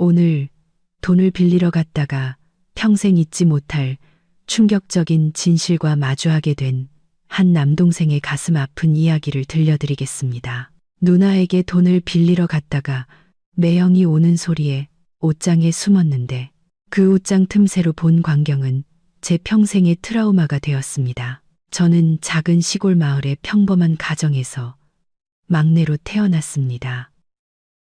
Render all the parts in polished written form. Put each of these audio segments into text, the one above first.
오늘 돈을 빌리러 갔다가 평생 잊지 못할 충격적인 진실과 마주하게 된 한 남동생의 가슴 아픈 이야기를 들려드리겠습니다. 누나에게 돈을 빌리러 갔다가 매형이 오는 소리에 옷장에 숨었는데 그 옷장 틈새로 본 광경은 제 평생의 트라우마가 되었습니다. 저는 작은 시골 마을의 평범한 가정에서 막내로 태어났습니다.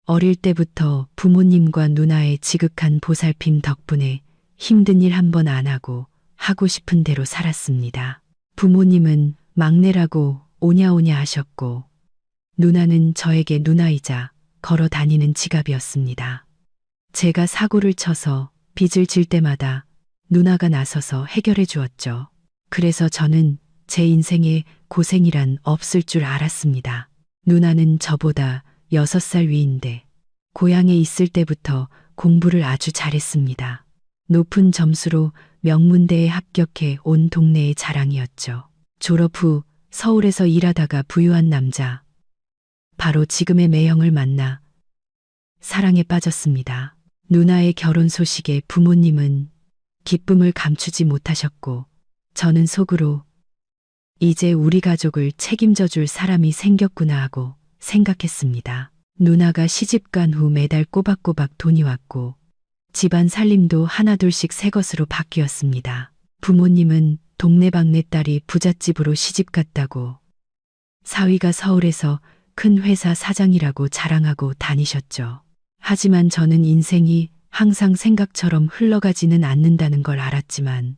어릴 때부터 부모님과 누나의 지극한 보살핌 덕분에 힘든 일 한 번 안 하고 하고 싶은 대로 살았습니다. 부모님은 막내라고 오냐오냐 하셨고 누나는 저에게 누나이자 걸어 다니는 지갑이었습니다. 제가 사고를 쳐서 빚을 질 때마다 누나가 나서서 해결해 주었죠. 그래서 저는 제 인생에 고생이란 없을 줄 알았습니다. 누나는 저보다 6살 위인데 고향에 있을 때부터 공부를 아주 잘했습니다. 높은 점수로 명문대에 합격해 온 동네의 자랑이었죠. 졸업 후 서울에서 일하다가 부유한 남자, 바로 지금의 매형을 만나 사랑에 빠졌습니다. 누나의 결혼 소식에 부모님은 기쁨을 감추지 못하셨고 저는 속으로 이제 우리 가족을 책임져 줄 사람이 생겼구나 하고 생각했습니다. 누나가 시집간 후 매달 꼬박꼬박 돈이 왔고 집안 살림도 하나둘씩 새 것으로 바뀌었습니다. 부모님은 동네방네 딸이 부잣집으로 시집갔다고 사위가 서울에서 큰 회사 사장이라고 자랑하고 다니셨죠. 하지만 저는 인생이 항상 생각처럼 흘러가지는 않는다는 걸 알았지만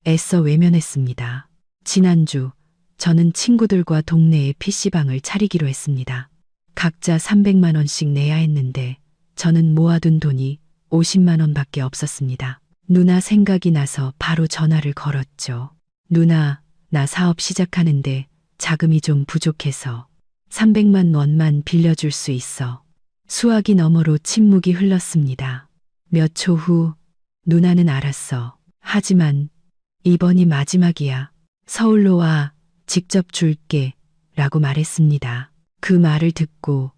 애써 외면했습니다. 지난주 저는 친구들과 동네에 PC방을 차리기로 했습니다. 각자 300만 원씩 내야 했는데 저는 모아둔 돈이 50만 원밖에 없었습니다. 누나 생각이 나서 바로 전화를 걸었죠. 누나, 나 사업 시작하는데 자금이 좀 부족해서 300만 원만 빌려줄 수 있어. 수화기 너머로 침묵이 흘렀습니다. 몇 초 후 누나는 알았어. 하지만 이번이 마지막이야. 서울로 와. 직접 줄게. 라고 말했습니다. 그 말을 듣고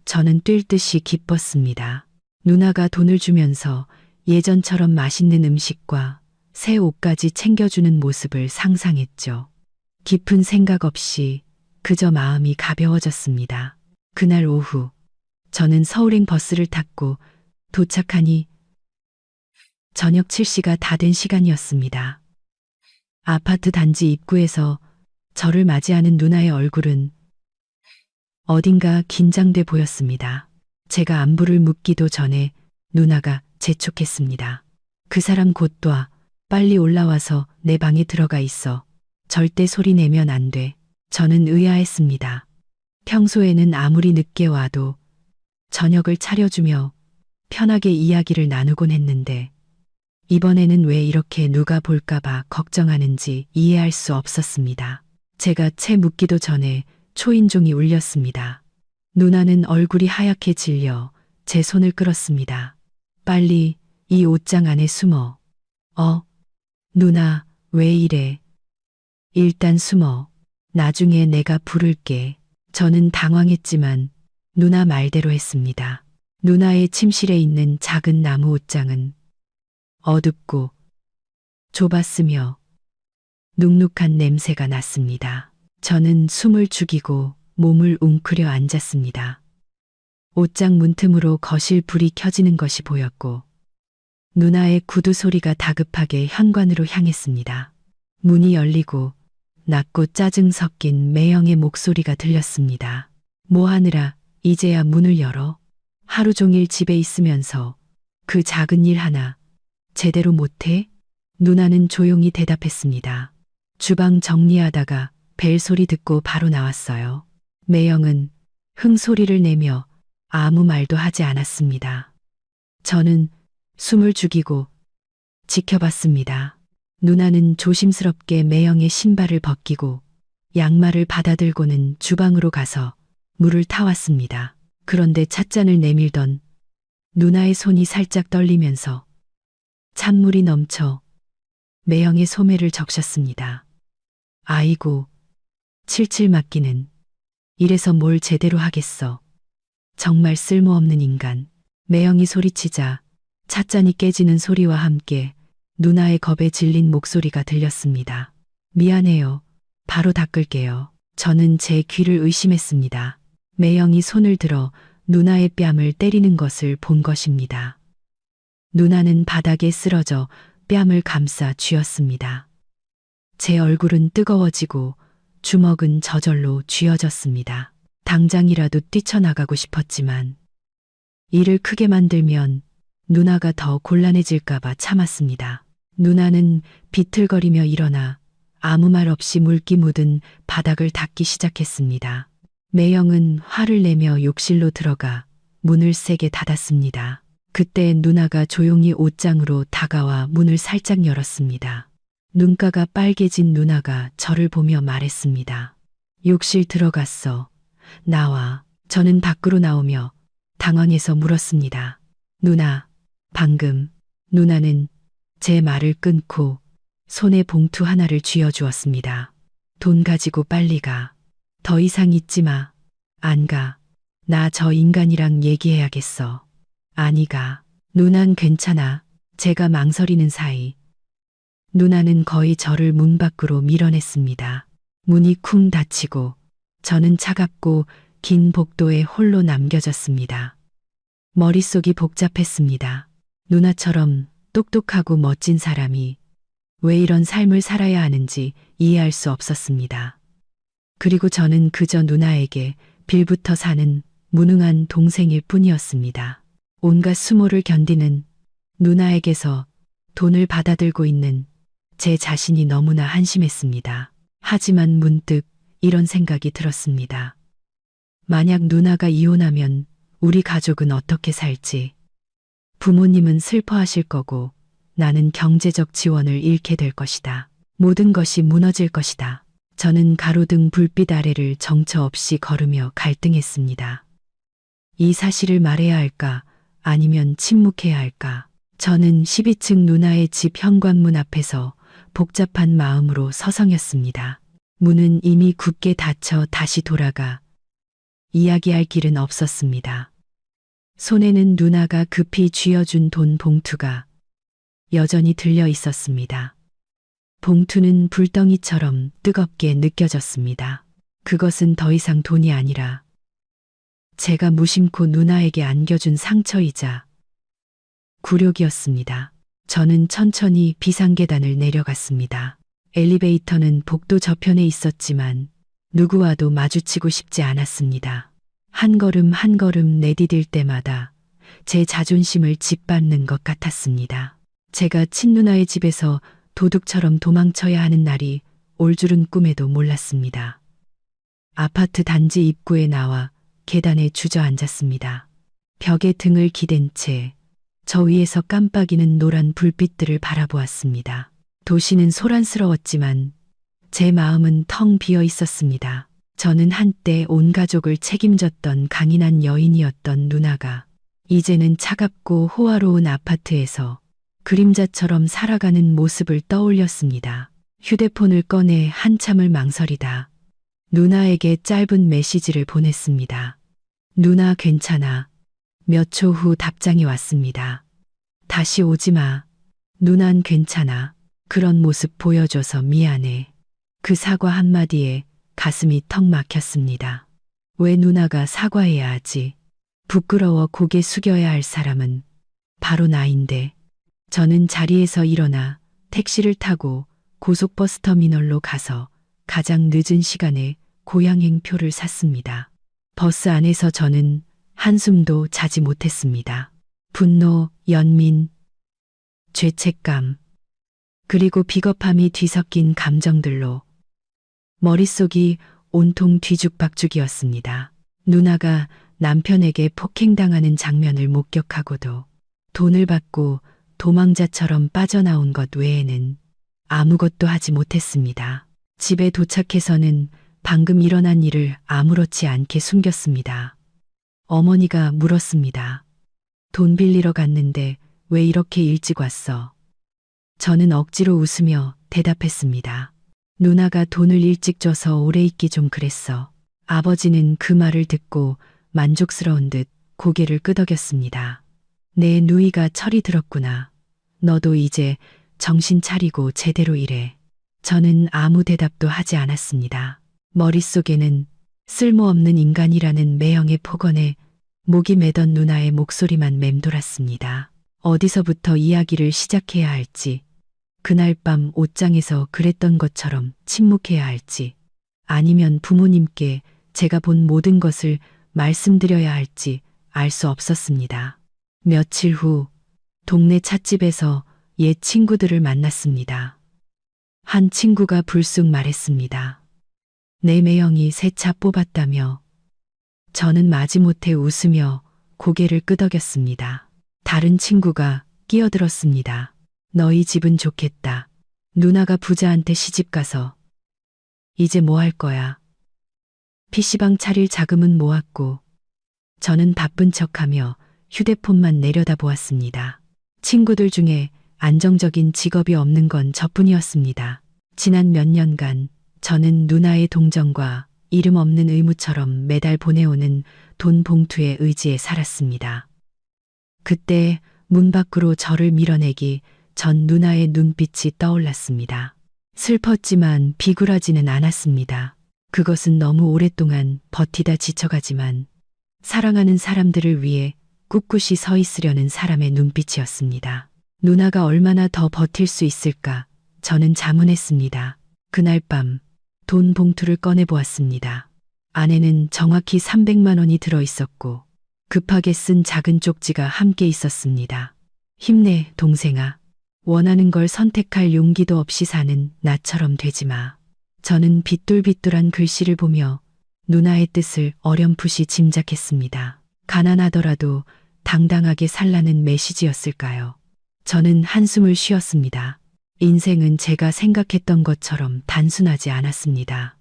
저는 뛸 듯이 기뻤습니다. 누나가 돈을 주면서 예전처럼 맛있는 음식과 새 옷까지 챙겨주는 모습을 상상했죠. 깊은 생각 없이 그저 마음이 가벼워졌습니다. 그날 오후 저는 서울행 버스를 탔고 도착하니 저녁 7시가 다 된 시간이었습니다. 아파트 단지 입구에서 저를 맞이하는 누나의 얼굴은 어딘가 긴장돼 보였습니다. 제가 안부를 묻기도 전에 누나가 재촉했습니다. 그 사람 곧 와. 빨리 올라와서 내 방에 들어가 있어. 절대 소리 내면 안 돼. 저는 의아했습니다. 평소에는 아무리 늦게 와도 저녁을 차려주며 편하게 이야기를 나누곤 했는데 이번에는 왜 이렇게 누가 볼까봐 걱정하는지 이해할 수 없었습니다. 제가 채 묻기도 전에 초인종이 울렸습니다. 누나는 얼굴이 하얗게 질려 제 손을 끌었습니다. 빨리 이 옷장 안에 숨어. 누나, 왜 이래? 일단 숨어. 나중에 내가 부를게. 저는 당황했지만 누나 말대로 했습니다. 누나의 침실에 있는 작은 나무 옷장은 어둡고 좁았으며 눅눅한 냄새가 났습니다. 저는 숨을 죽이고 몸을 웅크려 앉았습니다. 옷장 문틈으로 거실 불이 켜지는 것이 보였고 누나의 구두 소리가 다급하게 현관으로 향했습니다. 문이 열리고 낮고 짜증 섞인 매형의 목소리가 들렸습니다. 뭐 하느라 이제야 문을 열어? 하루 종일 집에 있으면서 그 작은 일 하나 제대로 못해? 누나는 조용히 대답했습니다. 주방 정리하다가 벨 소리 듣고 바로 나왔어요. 매형은 흥소리를 내며 아무 말도 하지 않았습니다. 저는 숨을 죽이고 지켜봤습니다. 누나는 조심스럽게 매형의 신발을 벗기고 양말을 받아들고는 주방으로 가서 물을 타왔습니다. 그런데 찻잔을 내밀던 누나의 손이 살짝 떨리면서 찬물이 넘쳐 매형의 소매를 적셨습니다. 아이고, 칠칠 맞기는. 이래서 뭘 제대로 하겠어. 정말 쓸모없는 인간. 매형이 소리치자 찻잔이 깨지는 소리와 함께 누나의 겁에 질린 목소리가 들렸습니다. 미안해요. 바로 닦을게요. 저는 제 귀를 의심했습니다. 매형이 손을 들어 누나의 뺨을 때리는 것을 본 것입니다. 누나는 바닥에 쓰러져 뺨을 감싸 쥐었습니다. 제 얼굴은 뜨거워지고 주먹은 저절로 쥐어졌습니다. 당장이라도 뛰쳐나가고 싶었지만 일을 크게 만들면 누나가 더 곤란해질까봐 참았습니다. 누나는 비틀거리며 일어나 아무 말 없이 물기 묻은 바닥을 닦기 시작했습니다. 매형은 화를 내며 욕실로 들어가 문을 세게 닫았습니다. 그때 누나가 조용히 옷장으로 다가와 문을 살짝 열었습니다. 눈가가 빨개진 누나가 저를 보며 말했습니다. 욕실 들어갔어. 나와. 저는 밖으로 나오며 당황해서 물었습니다. 누나, 방금. 누나는 제 말을 끊고 손에 봉투 하나를 쥐어주었습니다. 돈 가지고 빨리 가. 더 이상 있지 마. 안 가. 나 저 인간이랑 얘기해야겠어. 아니 가. 누난 괜찮아. 제가 망설이는 사이 누나는 거의 저를 문 밖으로 밀어냈습니다. 문이 쿵 닫히고 저는 차갑고 긴 복도에 홀로 남겨졌습니다. 머릿속이 복잡했습니다. 누나처럼 똑똑하고 멋진 사람이 왜 이런 삶을 살아야 하는지 이해할 수 없었습니다. 그리고 저는 그저 누나에게 빌부터 사는 무능한 동생일 뿐이었습니다. 온갖 수모를 견디는 누나에게서 돈을 받아들고 있는 제 자신이 너무나 한심했습니다. 하지만 문득 이런 생각이 들었습니다. 만약 누나가 이혼하면 우리 가족은 어떻게 살지? 부모님은 슬퍼하실 거고 나는 경제적 지원을 잃게 될 것이다. 모든 것이 무너질 것이다. 저는 가로등 불빛 아래를 정처 없이 걸으며 갈등했습니다. 이 사실을 말해야 할까? 아니면 침묵해야 할까? 저는 12층 누나의 집 현관문 앞에서 복잡한 마음으로 서성였습니다. 문은 이미 굳게 닫혀 다시 돌아가 이야기할 길은 없었습니다. 손에는 누나가 급히 쥐어준 돈 봉투가 여전히 들려 있었습니다. 봉투는 불덩이처럼 뜨겁게 느껴졌습니다. 그것은 더 이상 돈이 아니라 제가 무심코 누나에게 안겨준 상처이자 굴욕이었습니다. 저는 천천히 비상계단을 내려갔습니다. 엘리베이터는 복도 저편에 있었지만 누구와도 마주치고 싶지 않았습니다. 한 걸음 한 걸음 내디딜 때마다 제 자존심을 짓밟는 것 같았습니다. 제가 친누나의 집에서 도둑처럼 도망쳐야 하는 날이 올 줄은 꿈에도 몰랐습니다. 아파트 단지 입구에 나와 계단에 주저앉았습니다. 벽에 등을 기댄 채 저 위에서 깜빡이는 노란 불빛들을 바라보았습니다. 도시는 소란스러웠지만 제 마음은 텅 비어 있었습니다. 저는 한때 온 가족을 책임졌던 강인한 여인이었던 누나가 이제는 차갑고 호화로운 아파트에서 그림자처럼 살아가는 모습을 떠올렸습니다. 휴대폰을 꺼내 한참을 망설이다 누나에게 짧은 메시지를 보냈습니다. 누나 괜찮아. 몇 초 후 답장이 왔습니다. 다시 오지 마. 누난 괜찮아. 그런 모습 보여줘서 미안해. 그 사과 한마디에 가슴이 턱 막혔습니다. 왜 누나가 사과해야 하지? 부끄러워 고개 숙여야 할 사람은 바로 나인데. 저는 자리에서 일어나 택시를 타고 고속버스 터미널로 가서 가장 늦은 시간에 고향행표를 샀습니다. 버스 안에서 저는 한숨도 자지 못했습니다. 분노, 연민, 죄책감, 그리고 비겁함이 뒤섞인 감정들로 머릿속이 온통 뒤죽박죽이었습니다. 누나가 남편에게 폭행당하는 장면을 목격하고도 돈을 받고 도망자처럼 빠져나온 것 외에는 아무것도 하지 못했습니다. 집에 도착해서는 방금 일어난 일을 아무렇지 않게 숨겼습니다. 어머니가 물었습니다. 돈 빌리러 갔는데 왜 이렇게 일찍 왔어? 저는 억지로 웃으며 대답했습니다. 누나가 돈을 일찍 줘서 오래 있기 좀 그랬어. 아버지는 그 말을 듣고 만족스러운 듯 고개를 끄덕였습니다. 내 누이가 철이 들었구나. 너도 이제 정신 차리고 제대로 일해. 저는 아무 대답도 하지 않았습니다. 머릿속에는 쓸모없는 인간이라는 매형의 폭언에 목이 매던 누나의 목소리만 맴돌았습니다. 어디서부터 이야기를 시작해야 할지, 그날 밤 옷장에서 그랬던 것처럼 침묵해야 할지, 아니면 부모님께 제가 본 모든 것을 말씀드려야 할지 알 수 없었습니다. 며칠 후 동네 찻집에서 옛 친구들을 만났습니다. 한 친구가 불쑥 말했습니다. 내 매형이 새 차 뽑았다며. 저는 마지못해 웃으며 고개를 끄덕였습니다. 다른 친구가 끼어들었습니다. 너희 집은 좋겠다. 누나가 부자한테 시집가서. 이제 뭐 할 거야? PC방 차릴 자금은 모았고. 저는 바쁜 척하며 휴대폰만 내려다보았습니다. 친구들 중에 안정적인 직업이 없는 건 저뿐이었습니다. 지난 몇 년간 저는 누나의 동정과 이름 없는 의무처럼 매달 보내오는 돈 봉투에 의지해 살았습니다. 그때 문 밖으로 저를 밀어내기 전 누나의 눈빛이 떠올랐습니다. 슬펐지만 비굴하지는 않았습니다. 그것은 너무 오랫동안 버티다 지쳐가지만 사랑하는 사람들을 위해 꿋꿋이 서 있으려는 사람의 눈빛이었습니다. 누나가 얼마나 더 버틸 수 있을까 저는 자문했습니다. 그날 밤 돈 봉투를 꺼내보았습니다. 안에는 정확히 300만 원이 들어있었고 급하게 쓴 작은 쪽지가 함께 있었습니다. 힘내, 동생아. 원하는 걸 선택할 용기도 없이 사는 나처럼 되지 마. 저는 비뚤비뚤한 글씨를 보며 누나의 뜻을 어렴풋이 짐작했습니다. 가난하더라도 당당하게 살라는 메시지였을까요? 저는 한숨을 쉬었습니다. 인생은 제가 생각했던 것처럼 단순하지 않았습니다.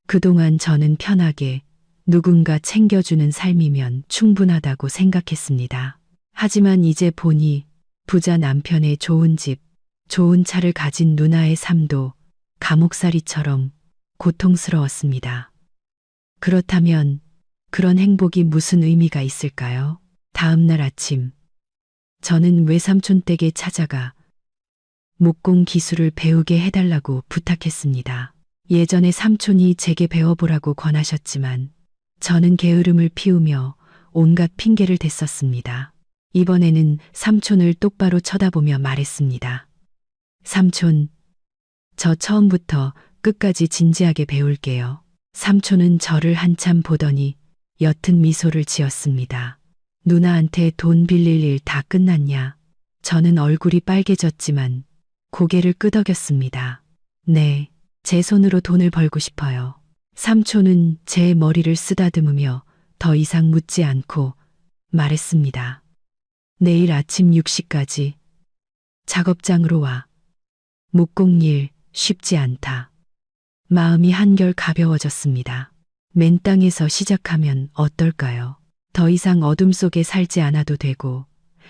그동안 저는 편하게 누군가 챙겨주는 삶이면 충분하다고 생각했습니다. 하지만 이제 보니 부자 남편의 좋은 집, 좋은 차를 가진 누나의 삶도 감옥살이처럼 고통스러웠습니다. 그렇다면 그런 행복이 무슨 의미가 있을까요? 다음 날 아침, 저는 외삼촌 댁에 찾아가 목공 기술을 배우게 해달라고 부탁했습니다. 예전에 삼촌이 제게 배워보라고 권하셨지만 저는 게으름을 피우며 온갖 핑계를 댔었습니다. 이번에는 삼촌을 똑바로 쳐다보며 말했습니다. 삼촌, 저 처음부터 끝까지 진지하게 배울게요. 삼촌은 저를 한참 보더니 옅은 미소를 지었습니다. 누나한테 돈 빌릴 일 다 끝났냐? 저는 얼굴이 빨개졌지만 고개를 끄덕였습니다. 네, 제 손으로 돈을 벌고 싶어요. 삼촌은 제 머리를 쓰다듬으며 더 이상 묻지 않고 말했습니다. 내일 아침 6시까지 작업장으로 와. 목공일 쉽지 않다. 마음이 한결 가벼워졌습니다. 맨 땅에서 시작하면 어떨까요? 더 이상 어둠 속에 살지 않아도 되고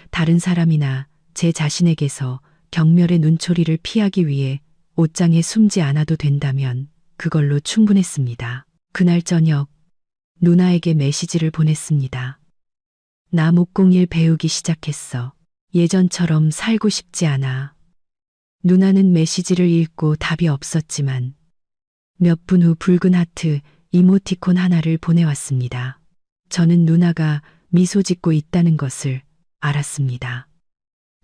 다른 사람이나 제 자신에게서 경멸의 눈초리를 피하기 위해 옷장에 숨지 않아도 된다면 그걸로 충분했습니다. 그날 저녁 누나에게 메시지를 보냈습니다. 나 목공일 배우기 시작했어. 예전처럼 살고 싶지 않아. 누나는 메시지를 읽고 답이 없었지만 몇 분 후 붉은 하트 이모티콘 하나를 보내왔습니다. 저는 누나가 미소 짓고 있다는 것을 알았습니다.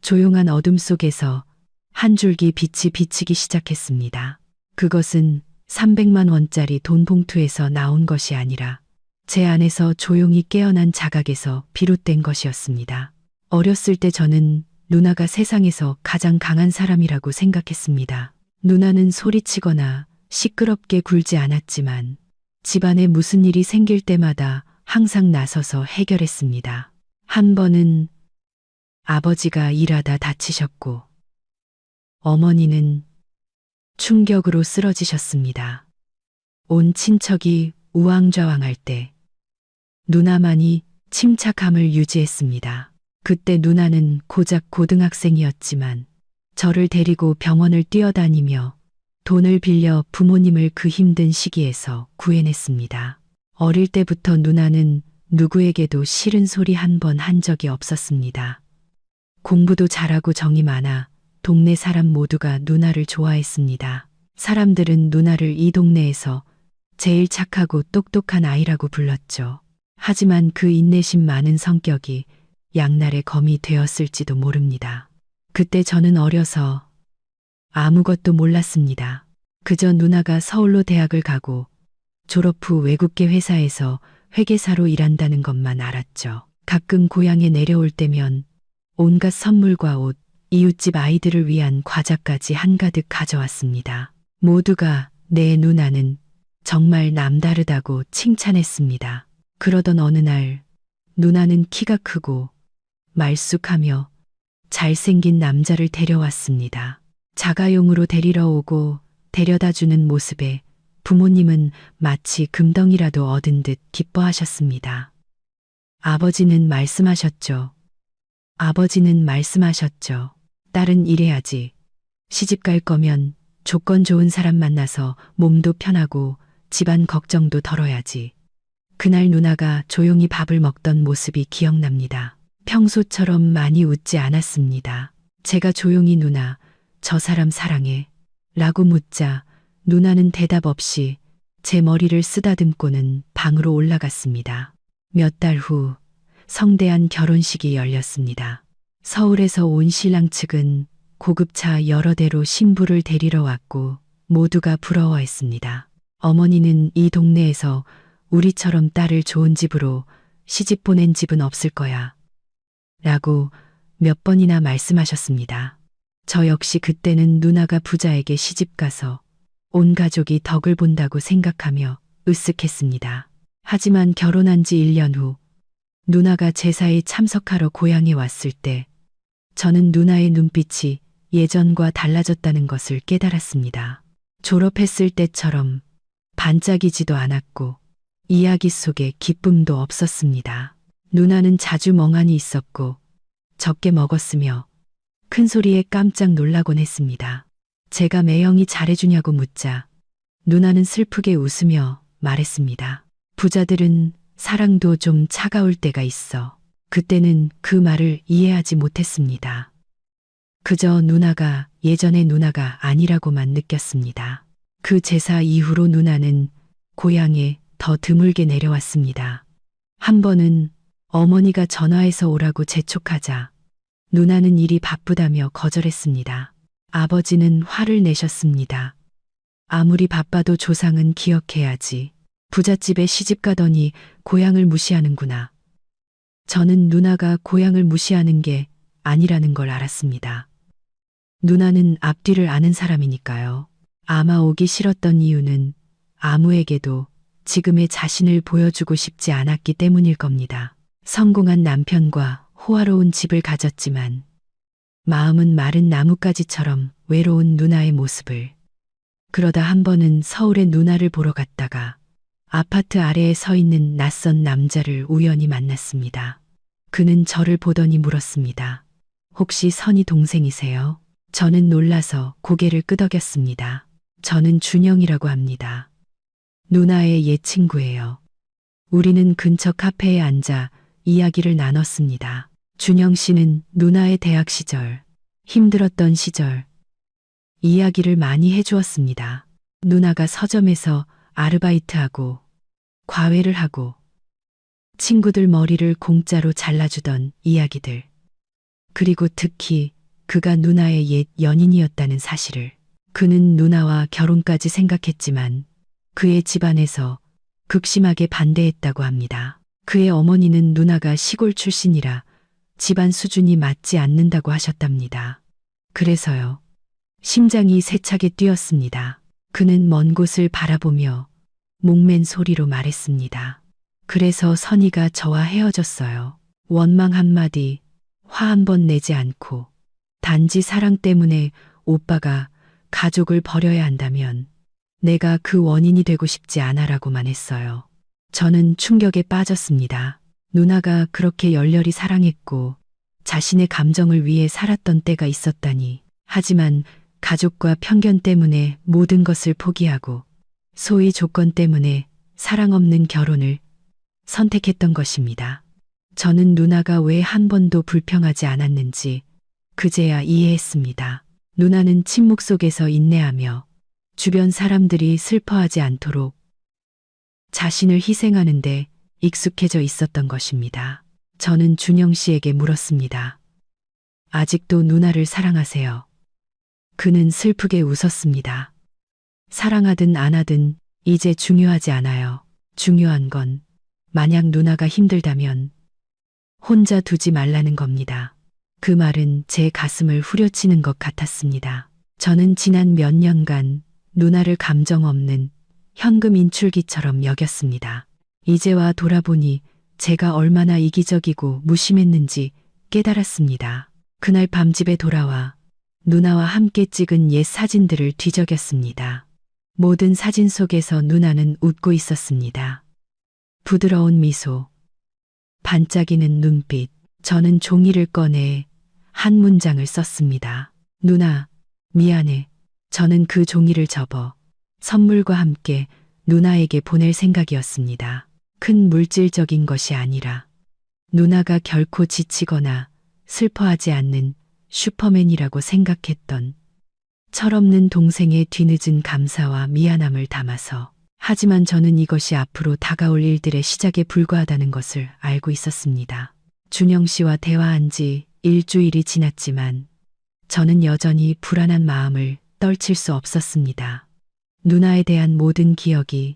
조용한 어둠 속에서 한 줄기 빛이 비치기 시작했습니다. 그것은 300만 원짜리 돈 봉투에서 나온 것이 아니라 제 안에서 조용히 깨어난 자각에서 비롯된 것이었습니다. 어렸을 때 저는 누나가 세상에서 가장 강한 사람이라고 생각했습니다. 누나는 소리치거나 시끄럽게 굴지 않았지만 집안에 무슨 일이 생길 때마다 항상 나서서 해결했습니다. 한 번은 아버지가 일하다 다치셨고 어머니는 충격으로 쓰러지셨습니다. 온 친척이 우왕좌왕할 때 누나만이 침착함을 유지했습니다. 그때 누나는 고작 고등학생이었지만 저를 데리고 병원을 뛰어다니며 돈을 빌려 부모님을 그 힘든 시기에서 구해냈습니다. 어릴 때부터 누나는 누구에게도 싫은 소리 한 번 한 적이 없었습니다. 공부도 잘하고 정이 많아 동네 사람 모두가 누나를 좋아했습니다. 사람들은 누나를 이 동네에서 제일 착하고 똑똑한 아이라고 불렀죠. 하지만 그 인내심 많은 성격이 양날의 검이 되었을지도 모릅니다. 그때 저는 어려서 아무것도 몰랐습니다. 그저 누나가 서울로 대학을 가고 졸업 후 외국계 회사에서 회계사로 일한다는 것만 알았죠. 가끔 고향에 내려올 때면 온갖 선물과 옷, 이웃집 아이들을 위한 과자까지 한가득 가져왔습니다. 모두가 내 누나는 정말 남다르다고 칭찬했습니다. 그러던 어느 날 누나는 키가 크고 말쑥하며 잘생긴 남자를 데려왔습니다. 자가용으로 데리러 오고 데려다 주는 모습에 부모님은 마치 금덩이라도 얻은 듯 기뻐하셨습니다. 아버지는 말씀하셨죠. 아버지는 말씀하셨죠. 딸은 이래야지. 시집 갈 거면 조건 좋은 사람 만나서 몸도 편하고 집안 걱정도 덜어야지. 그날 누나가 조용히 밥을 먹던 모습이 기억납니다. 평소처럼 많이 웃지 않았습니다. 제가 조용히 누나, 저 사람 사랑해 라고 묻자 누나는 대답 없이 제 머리를 쓰다듬고는 방으로 올라갔습니다. 몇 달 후 성대한 결혼식이 열렸습니다. 서울에서 온 신랑 측은 고급차 여러 대로 신부를 데리러 왔고 모두가 부러워했습니다. 어머니는 이 동네에서 우리처럼 딸을 좋은 집으로 시집 보낸 집은 없을 거야 라고 몇 번이나 말씀하셨습니다. 저 역시 그때는 누나가 부자에게 시집가서 온 가족이 덕을 본다고 생각하며 으쓱했습니다. 하지만 결혼한 지 1년 후 누나가 제사에 참석하러 고향에 왔을 때 저는 누나의 눈빛이 예전과 달라졌다는 것을 깨달았습니다. 졸업했을 때처럼 반짝이지도 않았고 이야기 속에 기쁨도 없었습니다. 누나는 자주 멍하니 있었고 적게 먹었으며 큰 소리에 깜짝 놀라곤 했습니다. 제가 매형이 잘해주냐고 묻자 누나는 슬프게 웃으며 말했습니다. 부자들은 사랑도 좀 차가울 때가 있어. 그때는 그 말을 이해하지 못했습니다. 그저 누나가 예전의 누나가 아니라고만 느꼈습니다. 그 제사 이후로 누나는 고향에 더 드물게 내려왔습니다. 한 번은 어머니가 전화해서 오라고 재촉하자 누나는 일이 바쁘다며 거절했습니다. 아버지는 화를 내셨습니다. 아무리 바빠도 조상은 기억해야지. 부잣집에 시집 가더니 고향을 무시하는구나. 저는 누나가 고향을 무시하는 게 아니라는 걸 알았습니다. 누나는 앞뒤를 아는 사람이니까요. 아마 오기 싫었던 이유는 아무에게도 지금의 자신을 보여주고 싶지 않았기 때문일 겁니다. 성공한 남편과 호화로운 집을 가졌지만 마음은 마른 나뭇가지처럼 외로운 누나의 모습을. 그러다 한 번은 서울에 누나를 보러 갔다가 아파트 아래에 서 있는 낯선 남자를 우연히 만났습니다. 그는 저를 보더니 물었습니다. 혹시 선희 동생이세요? 저는 놀라서 고개를 끄덕였습니다. 저는 준영이라고 합니다. 누나의 옛 친구예요. 우리는 근처 카페에 앉아 이야기를 나눴습니다. 준영 씨는 누나의 대학 시절, 힘들었던 시절, 이야기를 많이 해주었습니다. 누나가 서점에서 아르바이트하고 과외를 하고 친구들 머리를 공짜로 잘라주던 이야기들. 그리고 특히 그가 누나의 옛 연인이었다는 사실을. 그는 누나와 결혼까지 생각했지만 그의 집안에서 극심하게 반대했다고 합니다. 그의 어머니는 누나가 시골 출신이라 집안 수준이 맞지 않는다고 하셨답니다. 그래서요. 심장이 세차게 뛰었습니다. 그는 먼 곳을 바라보며 목맨 소리로 말했습니다. 그래서 선희가 저와 헤어졌어요. 원망 한마디, 화 한 번 내지 않고 단지 사랑 때문에 오빠가 가족을 버려야 한다면 내가 그 원인이 되고 싶지 않아라고만 했어요. 저는 충격에 빠졌습니다. 누나가 그렇게 열렬히 사랑했고 자신의 감정을 위해 살았던 때가 있었다니. 하지만 가족과 편견 때문에 모든 것을 포기하고 소위 조건 때문에 사랑 없는 결혼을 선택했던 것입니다. 저는 누나가 왜 한 번도 불평하지 않았는지 그제야 이해했습니다. 누나는 침묵 속에서 인내하며 주변 사람들이 슬퍼하지 않도록 자신을 희생하는데 익숙해져 있었던 것입니다. 저는 준영 씨에게 물었습니다. 아직도 누나를 사랑하세요? 그는 슬프게 웃었습니다. 사랑하든 안 하든 이제 중요하지 않아요. 중요한 건 만약 누나가 힘들다면 혼자 두지 말라는 겁니다. 그 말은 제 가슴을 후려치는 것 같았습니다. 저는 지난 몇 년간 누나를 감정 없는 현금 인출기처럼 여겼습니다. 이제와 돌아보니 제가 얼마나 이기적이고 무심했는지 깨달았습니다. 그날 밤 집에 돌아와 누나와 함께 찍은 옛 사진들을 뒤적였습니다. 모든 사진 속에서 누나는 웃고 있었습니다. 부드러운 미소, 반짝이는 눈빛. 저는 종이를 꺼내 한 문장을 썼습니다. 누나, 미안해. 저는 그 종이를 접어 선물과 함께 누나에게 보낼 생각이었습니다. 큰 물질적인 것이 아니라 누나가 결코 지치거나 슬퍼하지 않는 슈퍼맨이라고 생각했던 철없는 동생의 뒤늦은 감사와 미안함을 담아서. 하지만 저는 이것이 앞으로 다가올 일들의 시작에 불과하다는 것을 알고 있었습니다. 준영 씨와 대화한 지 일주일이 지났지만 저는 여전히 불안한 마음을 떨칠 수 없었습니다. 누나에 대한 모든 기억이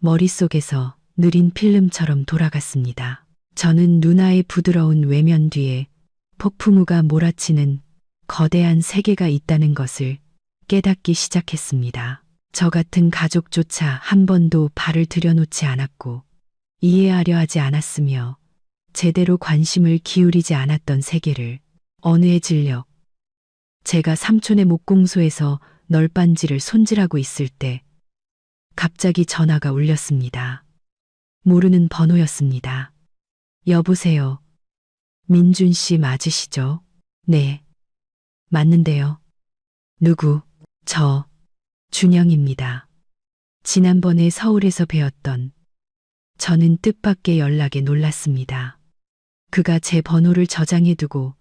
머릿속에서 느린 필름처럼 돌아갔습니다. 저는 누나의 부드러운 외면 뒤에 폭풍우가 몰아치는 거대한 세계가 있다는 것을 깨닫기 시작했습니다. 저 같은 가족조차 한 번도 발을 들여놓지 않았고 이해하려 하지 않았으며 제대로 관심을 기울이지 않았던 세계를 언어의 진력. 제가 삼촌의 목공소에서 널빤지를 손질하고 있을 때 갑자기 전화가 울렸습니다. 모르는 번호였습니다. 여보세요. 민준 씨 맞으시죠? 네. 맞는데요. 누구? 저. 준영입니다. 지난번에 서울에서 뵈었던. 저는 뜻밖의 연락에 놀랐습니다. 그가 제 번호를 저장해두고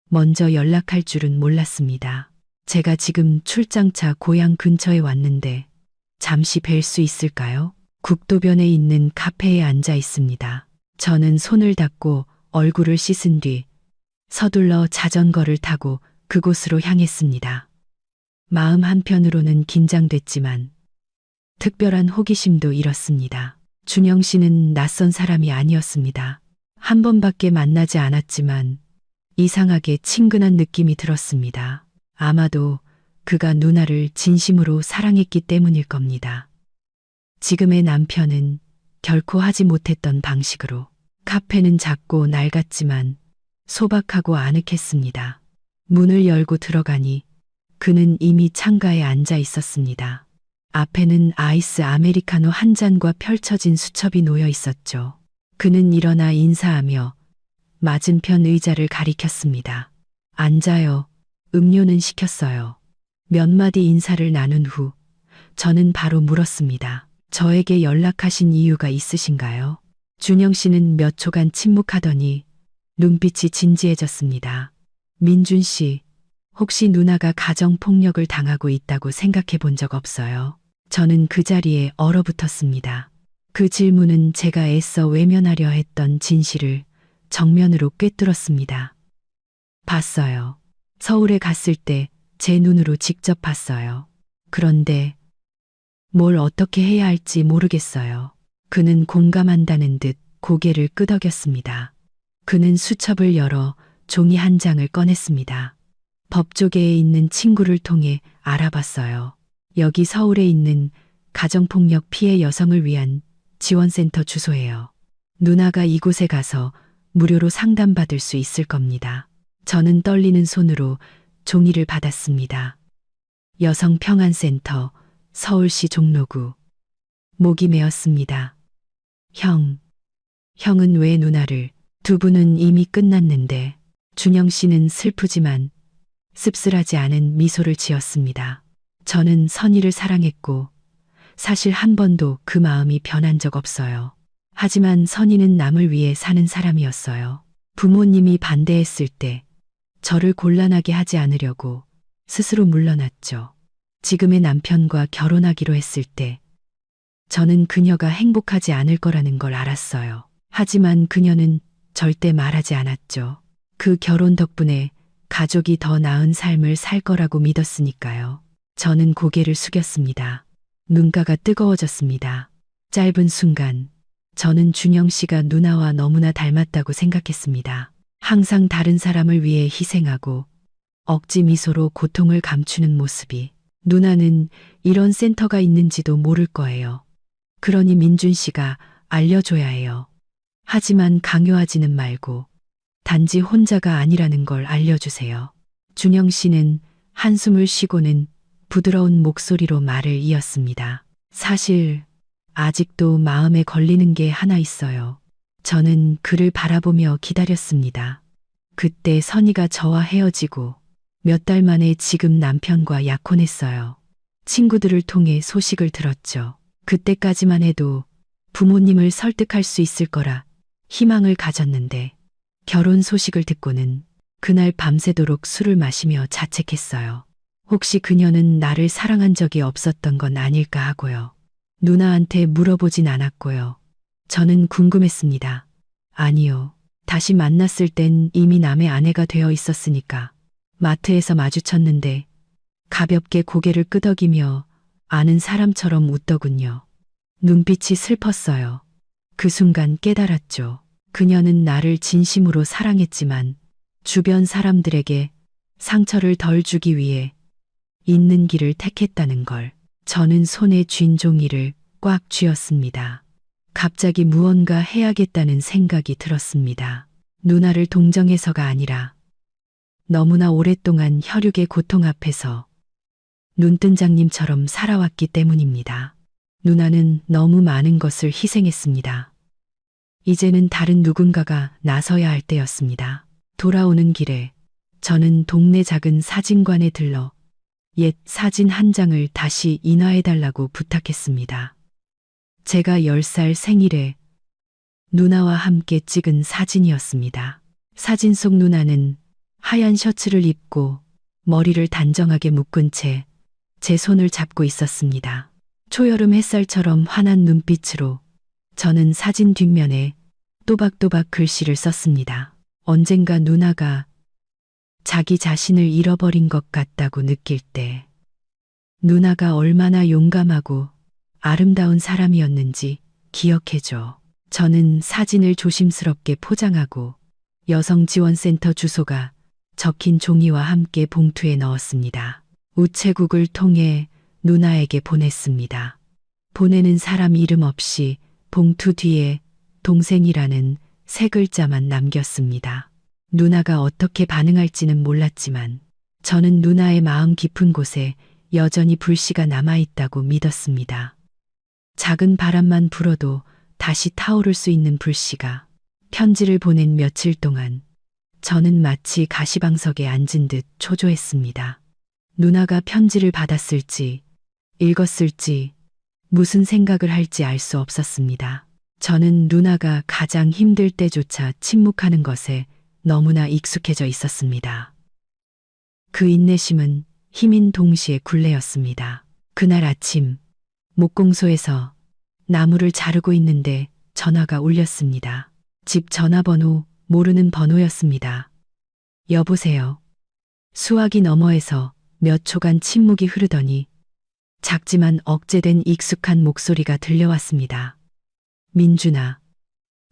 먼저 연락할 줄은 몰랐습니다. 제가 지금 출장차 고향 근처에 왔는데 잠시 뵐 수 있을까요? 국도변에 있는 카페에 앉아 있습니다. 저는 손을 닦고 얼굴을 씻은 뒤 서둘러 자전거를 타고 그곳으로 향했습니다. 마음 한편으로는 긴장됐지만 특별한 호기심도 일었습니다. 준영 씨는 낯선 사람이 아니었습니다. 한 번밖에 만나지 않았지만 이상하게 친근한 느낌이 들었습니다. 아마도 그가 누나를 진심으로 사랑했기 때문일 겁니다. 지금의 남편은 결코 하지 못했던 방식으로. 카페는 작고 낡았지만 소박하고 아늑했습니다. 문을 열고 들어가니 그는 이미 창가에 앉아 있었습니다. 앞에는 아이스 아메리카노 한 잔과 펼쳐진 수첩이 놓여 있었죠. 그는 일어나 인사하며 맞은편 의자를 가리켰습니다. 앉아요. 음료는 시켰어요. 몇 마디 인사를 나눈 후 저는 바로 물었습니다. 저에게 연락하신 이유가 있으신가요? 준영 씨는 몇 초간 침묵하더니 눈빛이 진지해졌습니다. 민준 씨, 혹시 누나가 가정폭력을 당하고 있다고 생각해 본 적 없어요? 저는 그 자리에 얼어붙었습니다. 그 질문은 제가 애써 외면하려 했던 진실을 정면으로 꿰뚫었습니다. 봤어요. 서울에 갔을 때 제 눈으로 직접 봤어요. 그런데 뭘 어떻게 해야 할지 모르겠어요. 그는 공감한다는 듯 고개를 끄덕였습니다. 그는 수첩을 열어 종이 한 장을 꺼냈습니다. 법조계에 있는 친구를 통해 알아봤어요. 여기 서울에 있는 가정폭력 피해 여성을 위한 지원센터 주소예요. 누나가 이곳에 가서 무료로 상담받을 수 있을 겁니다. 저는 떨리는 손으로 종이를 받았습니다. 여성평안센터 서울시 종로구. 목이 메었습니다. 형은 왜 누나를? 두 분은 이미 끝났는데. 준영 씨는 슬프지만 씁쓸하지 않은 미소를 지었습니다. 저는 선희를 사랑했고 사실 한 번도 그 마음이 변한 적 없어요. 하지만 선희는 남을 위해 사는 사람이었어요. 부모님이 반대했을 때 저를 곤란하게 하지 않으려고 스스로 물러났죠. 지금의 남편과 결혼하기로 했을 때 저는 그녀가 행복하지 않을 거라는 걸 알았어요. 하지만 그녀는 절대 말하지 않았죠. 그 결혼 덕분에 가족이 더 나은 삶을 살 거라고 믿었으니까요. 저는 고개를 숙였습니다. 눈가가 뜨거워졌습니다. 짧은 순간 저는 준영 씨가 누나와 너무나 닮았다고 생각했습니다. 항상 다른 사람을 위해 희생하고 억지 미소로 고통을 감추는 모습이. 누나는 이런 센터가 있는지도 모를 거예요. 그러니 민준 씨가 알려줘야 해요. 하지만 강요하지는 말고 단지 혼자가 아니라는 걸 알려주세요. 준영 씨는 한숨을 쉬고는 부드러운 목소리로 말을 이었습니다. 사실 아직도 마음에 걸리는 게 하나 있어요. 저는 그를 바라보며 기다렸습니다. 그때 선희가 저와 헤어지고 몇 달 만에 지금 남편과 약혼했어요. 친구들을 통해 소식을 들었죠. 그때까지만 해도 부모님을 설득할 수 있을 거라 희망을 가졌는데 결혼 소식을 듣고는 그날 밤새도록 술을 마시며 자책했어요. 혹시 그녀는 나를 사랑한 적이 없었던 건 아닐까 하고요. 누나한테 물어보진 않았고요. 저는 궁금했습니다. 아니요. 다시 만났을 땐 이미 남의 아내가 되어 있었으니까. 마트에서 마주쳤는데 가볍게 고개를 끄덕이며 아는 사람처럼 웃더군요. 눈빛이 슬펐어요. 그 순간 깨달았죠. 그녀는 나를 진심으로 사랑했지만 주변 사람들에게 상처를 덜 주기 위해 있는 길을 택했다는 걸. 저는 손에 쥔 종이를 꽉 쥐었습니다. 갑자기 무언가 해야겠다는 생각이 들었습니다. 누나를 동정해서가 아니라 너무나 오랫동안 혈육의 고통 앞에서 눈뜬장님처럼 살아왔기 때문입니다. 누나는 너무 많은 것을 희생했습니다. 이제는 다른 누군가가 나서야 할 때였습니다. 돌아오는 길에 저는 동네 작은 사진관에 들러 옛 사진 한 장을 다시 인화해달라고 부탁했습니다. 제가 10살 생일에 누나와 함께 찍은 사진이었습니다. 사진 속 누나는 하얀 셔츠를 입고 머리를 단정하게 묶은 채 제 손을 잡고 있었습니다. 초여름 햇살처럼 환한 눈빛으로 저는 사진 뒷면에 또박또박 글씨를 썼습니다. 언젠가 누나가 자기 자신을 잃어버린 것 같다고 느낄 때 누나가 얼마나 용감하고 아름다운 사람이었는지 기억해줘. 저는 사진을 조심스럽게 포장하고 여성지원센터 주소가 적힌 종이와 함께 봉투에 넣었습니다. 우체국을 통해 누나에게 보냈습니다. 보내는 사람 이름 없이 봉투 뒤에 동생이라는 세 글자만 남겼습니다. 누나가 어떻게 반응할지는 몰랐지만 저는 누나의 마음 깊은 곳에 여전히 불씨가 남아있다고 믿었습니다. 작은 바람만 불어도 다시 타오를 수 있는 불씨가. 편지를 보낸 며칠 동안 저는 마치 가시방석에 앉은 듯 초조했습니다. 누나가 편지를 받았을지, 읽었을지, 무슨 생각을 할지 알 수 없었습니다. 저는 누나가 가장 힘들 때조차 침묵하는 것에 너무나 익숙해져 있었습니다. 그 인내심은 힘인 동시에 굴레였습니다. 그날 아침, 목공소에서 나무를 자르고 있는데 전화가 울렸습니다. 집 전화번호 모르는 번호였습니다. 여보세요. 수화기 너머에서 몇 초간 침묵이 흐르더니 작지만 억제된 익숙한 목소리가 들려왔습니다. 민준아,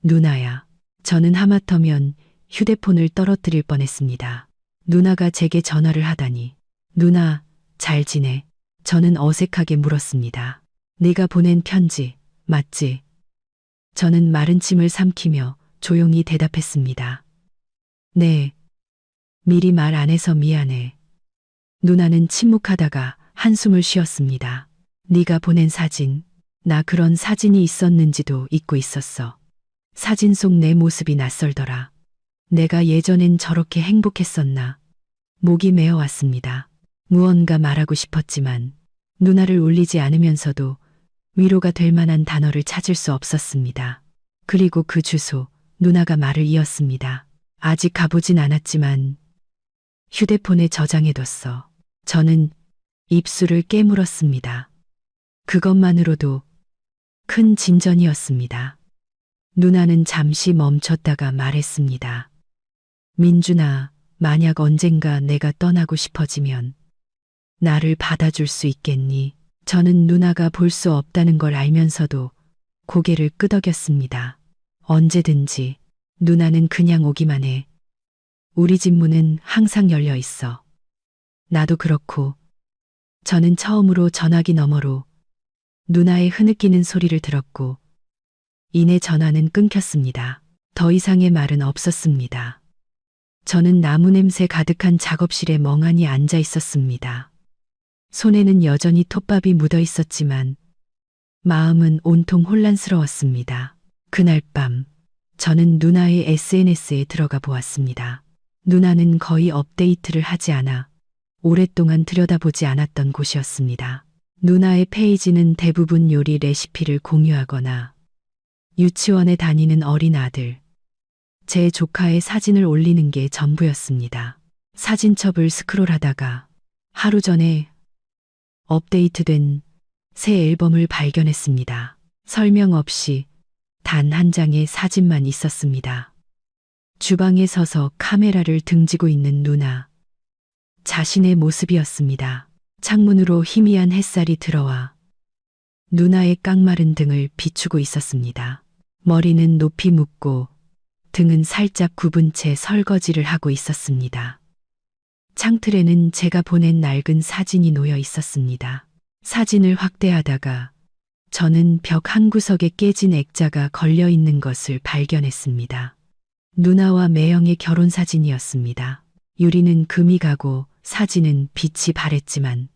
누나야. 저는 하마터면 휴대폰을 떨어뜨릴 뻔했습니다. 누나가 제게 전화를 하다니. 누나, 잘 지내? 저는 어색하게 물었습니다. 네가 보낸 편지, 맞지? 저는 마른 침을 삼키며 조용히 대답했습니다. 네. 미리 말 안 해서 미안해. 누나는 침묵하다가 한숨을 쉬었습니다. 네가 보낸 사진, 나 그런 사진이 있었는지도 잊고 있었어. 사진 속 내 모습이 낯설더라. 내가 예전엔 저렇게 행복했었나. 목이 메어왔습니다. 무언가 말하고 싶었지만 누나를 울리지 않으면서도 위로가 될 만한 단어를 찾을 수 없었습니다. 그리고 그 주소, 누나가 말을 이었습니다. 아직 가보진 않았지만 휴대폰에 저장해뒀어. 저는 입술을 깨물었습니다. 그것만으로도 큰 진전이었습니다. 누나는 잠시 멈췄다가 말했습니다. 민준아, 만약 언젠가 내가 떠나고 싶어지면 나를 받아줄 수 있겠니? 저는 누나가 볼 수 없다는 걸 알면서도 고개를 끄덕였습니다. 언제든지. 누나는 그냥 오기만 해. 우리 집 문은 항상 열려 있어. 나도 그렇고. 저는 처음으로 전화기 너머로 누나의 흐느끼는 소리를 들었고 이내 전화는 끊겼습니다. 더 이상의 말은 없었습니다. 저는 나무 냄새 가득한 작업실에 멍하니 앉아 있었습니다. 손에는 여전히 톱밥이 묻어 있었지만 마음은 온통 혼란스러웠습니다. 그날 밤 저는 누나의 SNS에 들어가 보았습니다. 누나는 거의 업데이트를 하지 않아 오랫동안 들여다보지 않았던 곳이었습니다. 누나의 페이지는 대부분 요리 레시피를 공유하거나 유치원에 다니는 어린 아들, 제 조카의 사진을 올리는 게 전부였습니다. 사진첩을 스크롤하다가 하루 전에 업데이트된 새 앨범을 발견했습니다. 설명 없이 단 한 장의 사진만 있었습니다. 주방에 서서 카메라를 등지고 있는 누나. 자신의 모습이었습니다. 창문으로 희미한 햇살이 들어와 누나의 깡마른 등을 비추고 있었습니다. 머리는 높이 묶고 등은 살짝 굽은 채 설거지를 하고 있었습니다. 창틀에는 제가 보낸 낡은 사진이 놓여 있었습니다. 사진을 확대하다가 저는 벽 한 구석에 깨진 액자가 걸려 있는 것을 발견했습니다. 누나와 매형의 결혼 사진이었습니다. 유리는 금이 가고 사진은 빛이 바랬지만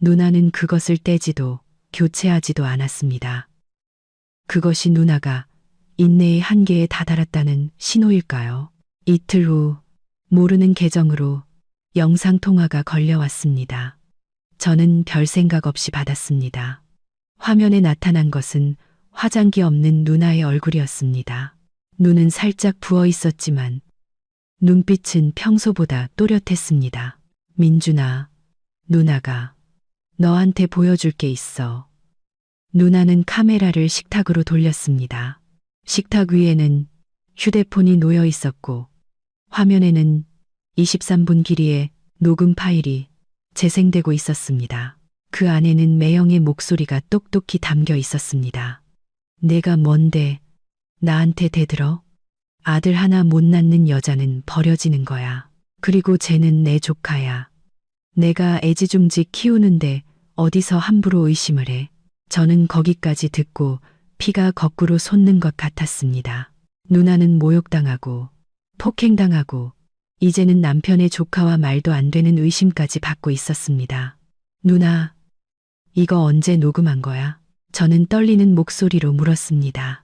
누나는 그것을 떼지도 교체하지도 않았습니다. 그것이 누나가 인내의 한계에 다다랐다는 신호일까요? 이틀 후 모르는 계정으로 영상통화가 걸려왔습니다. 저는 별 생각 없이 받았습니다. 화면에 나타난 것은 화장기 없는 누나의 얼굴이었습니다. 눈은 살짝 부어 있었지만 눈빛은 평소보다 또렷했습니다. 민준아, 누나가 너한테 보여줄 게 있어. 누나는 카메라를 식탁으로 돌렸습니다. 식탁 위에는 휴대폰이 놓여 있었고 화면에는 23분 길이의 녹음 파일이 재생되고 있었습니다. 그 안에는 매형의 목소리가 똑똑히 담겨 있었습니다. 내가 뭔데 나한테 대들어? 아들 하나 못 낳는 여자는 버려지는 거야. 그리고 쟤는 내 조카야. 내가 애지중지 키우는데 어디서 함부로 의심을 해. 저는 거기까지 듣고 피가 거꾸로 솟는 것 같았습니다. 누나는 모욕당하고 폭행당하고 이제는 남편의 조카와 말도 안 되는 의심까지 받고 있었습니다. 누나, 이거 언제 녹음한 거야? 저는 떨리는 목소리로 물었습니다.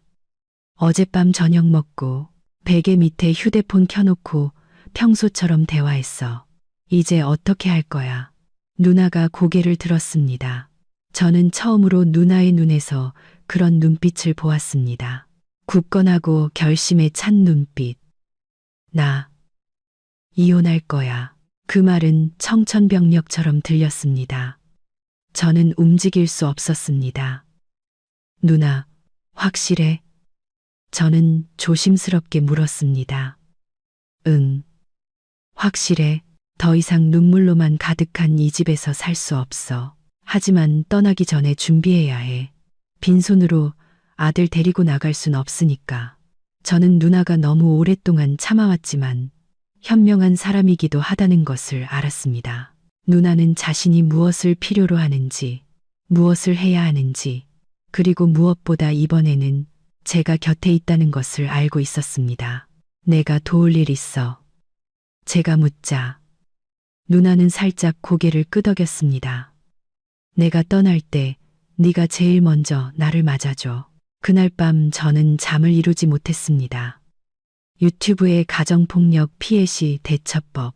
어젯밤 저녁 먹고 베개 밑에 휴대폰 켜놓고 평소처럼 대화했어. 이제 어떻게 할 거야? 누나가 고개를 들었습니다. 저는 처음으로 누나의 눈에서 그런 눈빛을 보았습니다. 굳건하고 결심에 찬 눈빛. 나 이혼할 거야. 그 말은 청천벽력처럼 들렸습니다. 저는 움직일 수 없었습니다. 누나, 확실해? 저는 조심스럽게 물었습니다. 응, 확실해. 더 이상 눈물로만 가득한 이 집에서 살 수 없어. 하지만 떠나기 전에 준비해야 해. 빈손으로 아들 데리고 나갈 순 없으니까. 저는 누나가 너무 오랫동안 참아왔지만 현명한 사람이기도 하다는 것을 알았습니다. 누나는 자신이 무엇을 필요로 하는지, 무엇을 해야 하는지, 그리고 무엇보다 이번에는 제가 곁에 있다는 것을 알고 있었습니다. 내가 도울 일 있어. 제가 묻자 누나는 살짝 고개를 끄덕였습니다. 내가 떠날 때 네가 제일 먼저 나를 맞아줘. 그날 밤 저는 잠을 이루지 못했습니다. 유튜브에 가정폭력 피해 시 대처법,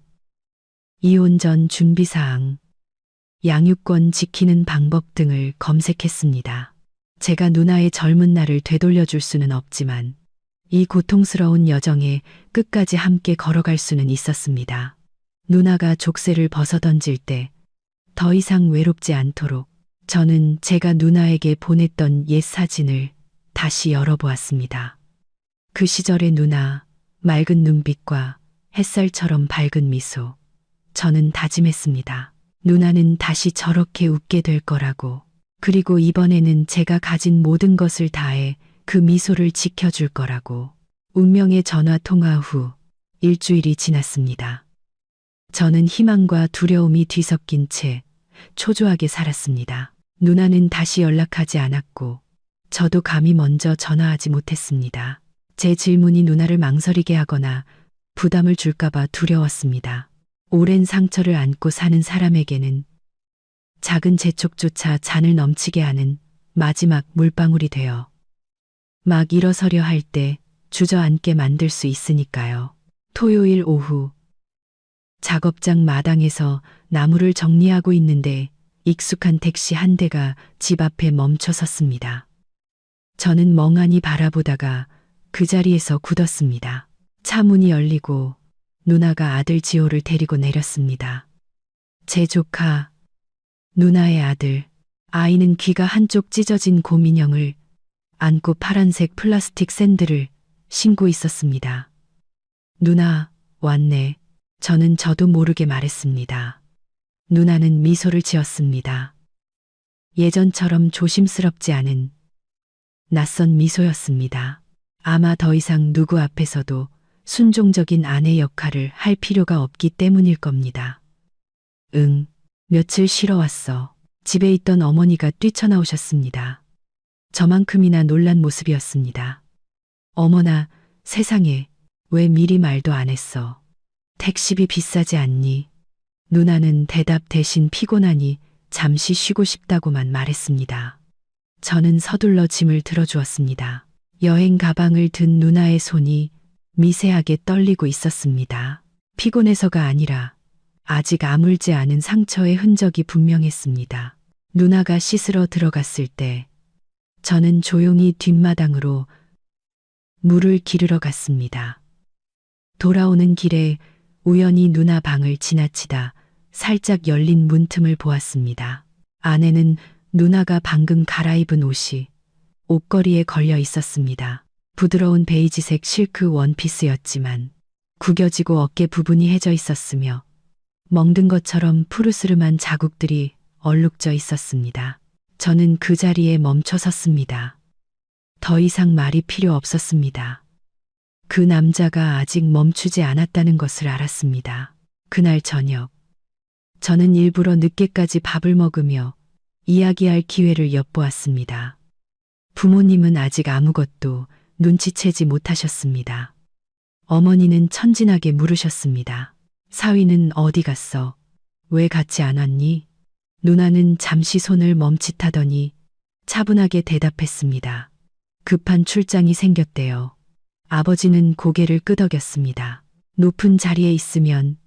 이혼 전 준비사항, 양육권 지키는 방법 등을 검색했습니다. 제가 누나의 젊은 날을 되돌려줄 수는 없지만 이 고통스러운 여정에 끝까지 함께 걸어갈 수는 있었습니다. 누나가 족쇄를 벗어던질 때 더 이상 외롭지 않도록 저는 제가 누나에게 보냈던 옛 사진을 다시 열어보았습니다. 그 시절의 누나, 맑은 눈빛과 햇살처럼 밝은 미소. 저는 다짐했습니다. 누나는 다시 저렇게 웃게 될 거라고. 그리고 이번에는 제가 가진 모든 것을 다해 그 미소를 지켜줄 거라고. 운명의 전화 통화 후 일주일이 지났습니다. 저는 희망과 두려움이 뒤섞인 채 초조하게 살았습니다. 누나는 다시 연락하지 않았고 저도 감히 먼저 전화하지 못했습니다. 제 질문이 누나를 망설이게 하거나 부담을 줄까봐 두려웠습니다. 오랜 상처를 안고 사는 사람에게는 작은 재촉조차 잔을 넘치게 하는 마지막 물방울이 되어 막 일어서려 할 때 주저앉게 만들 수 있으니까요. 토요일 오후 작업장 마당에서 나무를 정리하고 있는데 익숙한 택시 한 대가 집 앞에 멈춰 섰습니다. 저는 멍하니 바라보다가 그 자리에서 굳었습니다. 차 문이 열리고 누나가 아들 지호를 데리고 내렸습니다. 제 조카, 누나의 아들, 아이는 귀가 한쪽 찢어진 곰인형을 안고 파란색 플라스틱 샌들을 신고 있었습니다. 누나, 왔네. 저는 저도 모르게 말했습니다. 누나는 미소를 지었습니다. 예전처럼 조심스럽지 않은 낯선 미소였습니다. 아마 더 이상 누구 앞에서도 순종적인 아내 역할을 할 필요가 없기 때문일 겁니다. 응, 며칠 쉬러 왔어. 집에 있던 어머니가 뛰쳐나오셨습니다. 저만큼이나 놀란 모습이었습니다. 어머나, 세상에, 왜 미리 말도 안 했어. 택시비 비싸지 않니? 누나는 대답 대신 피곤하니 잠시 쉬고 싶다고만 말했습니다. 저는 서둘러 짐을 들어주었습니다. 여행 가방을 든 누나의 손이 미세하게 떨리고 있었습니다. 피곤해서가 아니라 아직 아물지 않은 상처의 흔적이 분명했습니다. 누나가 씻으러 들어갔을 때 저는 조용히 뒷마당으로 물을 기르러 갔습니다. 돌아오는 길에 우연히 누나 방을 지나치다 살짝 열린 문틈을 보았습니다. 안에는 누나가 방금 갈아입은 옷이 옷걸이에 걸려 있었습니다. 부드러운 베이지색 실크 원피스였지만 구겨지고 어깨 부분이 해져 있었으며 멍든 것처럼 푸르스름한 자국들이 얼룩져 있었습니다. 저는 그 자리에 멈춰 섰습니다. 더 이상 말이 필요 없었습니다. 그 남자가 아직 멈추지 않았다는 것을 알았습니다. 그날 저녁, 저는 일부러 늦게까지 밥을 먹으며 이야기할 기회를 엿보았습니다. 부모님은 아직 아무것도 눈치채지 못하셨습니다. 어머니는 천진하게 물으셨습니다. 사위는 어디 갔어? 왜 같이 안 왔니? 누나는 잠시 손을 멈칫하더니 차분하게 대답했습니다. 급한 출장이 생겼대요. 아버지는 고개를 끄덕였습니다. 높은 자리에 있으면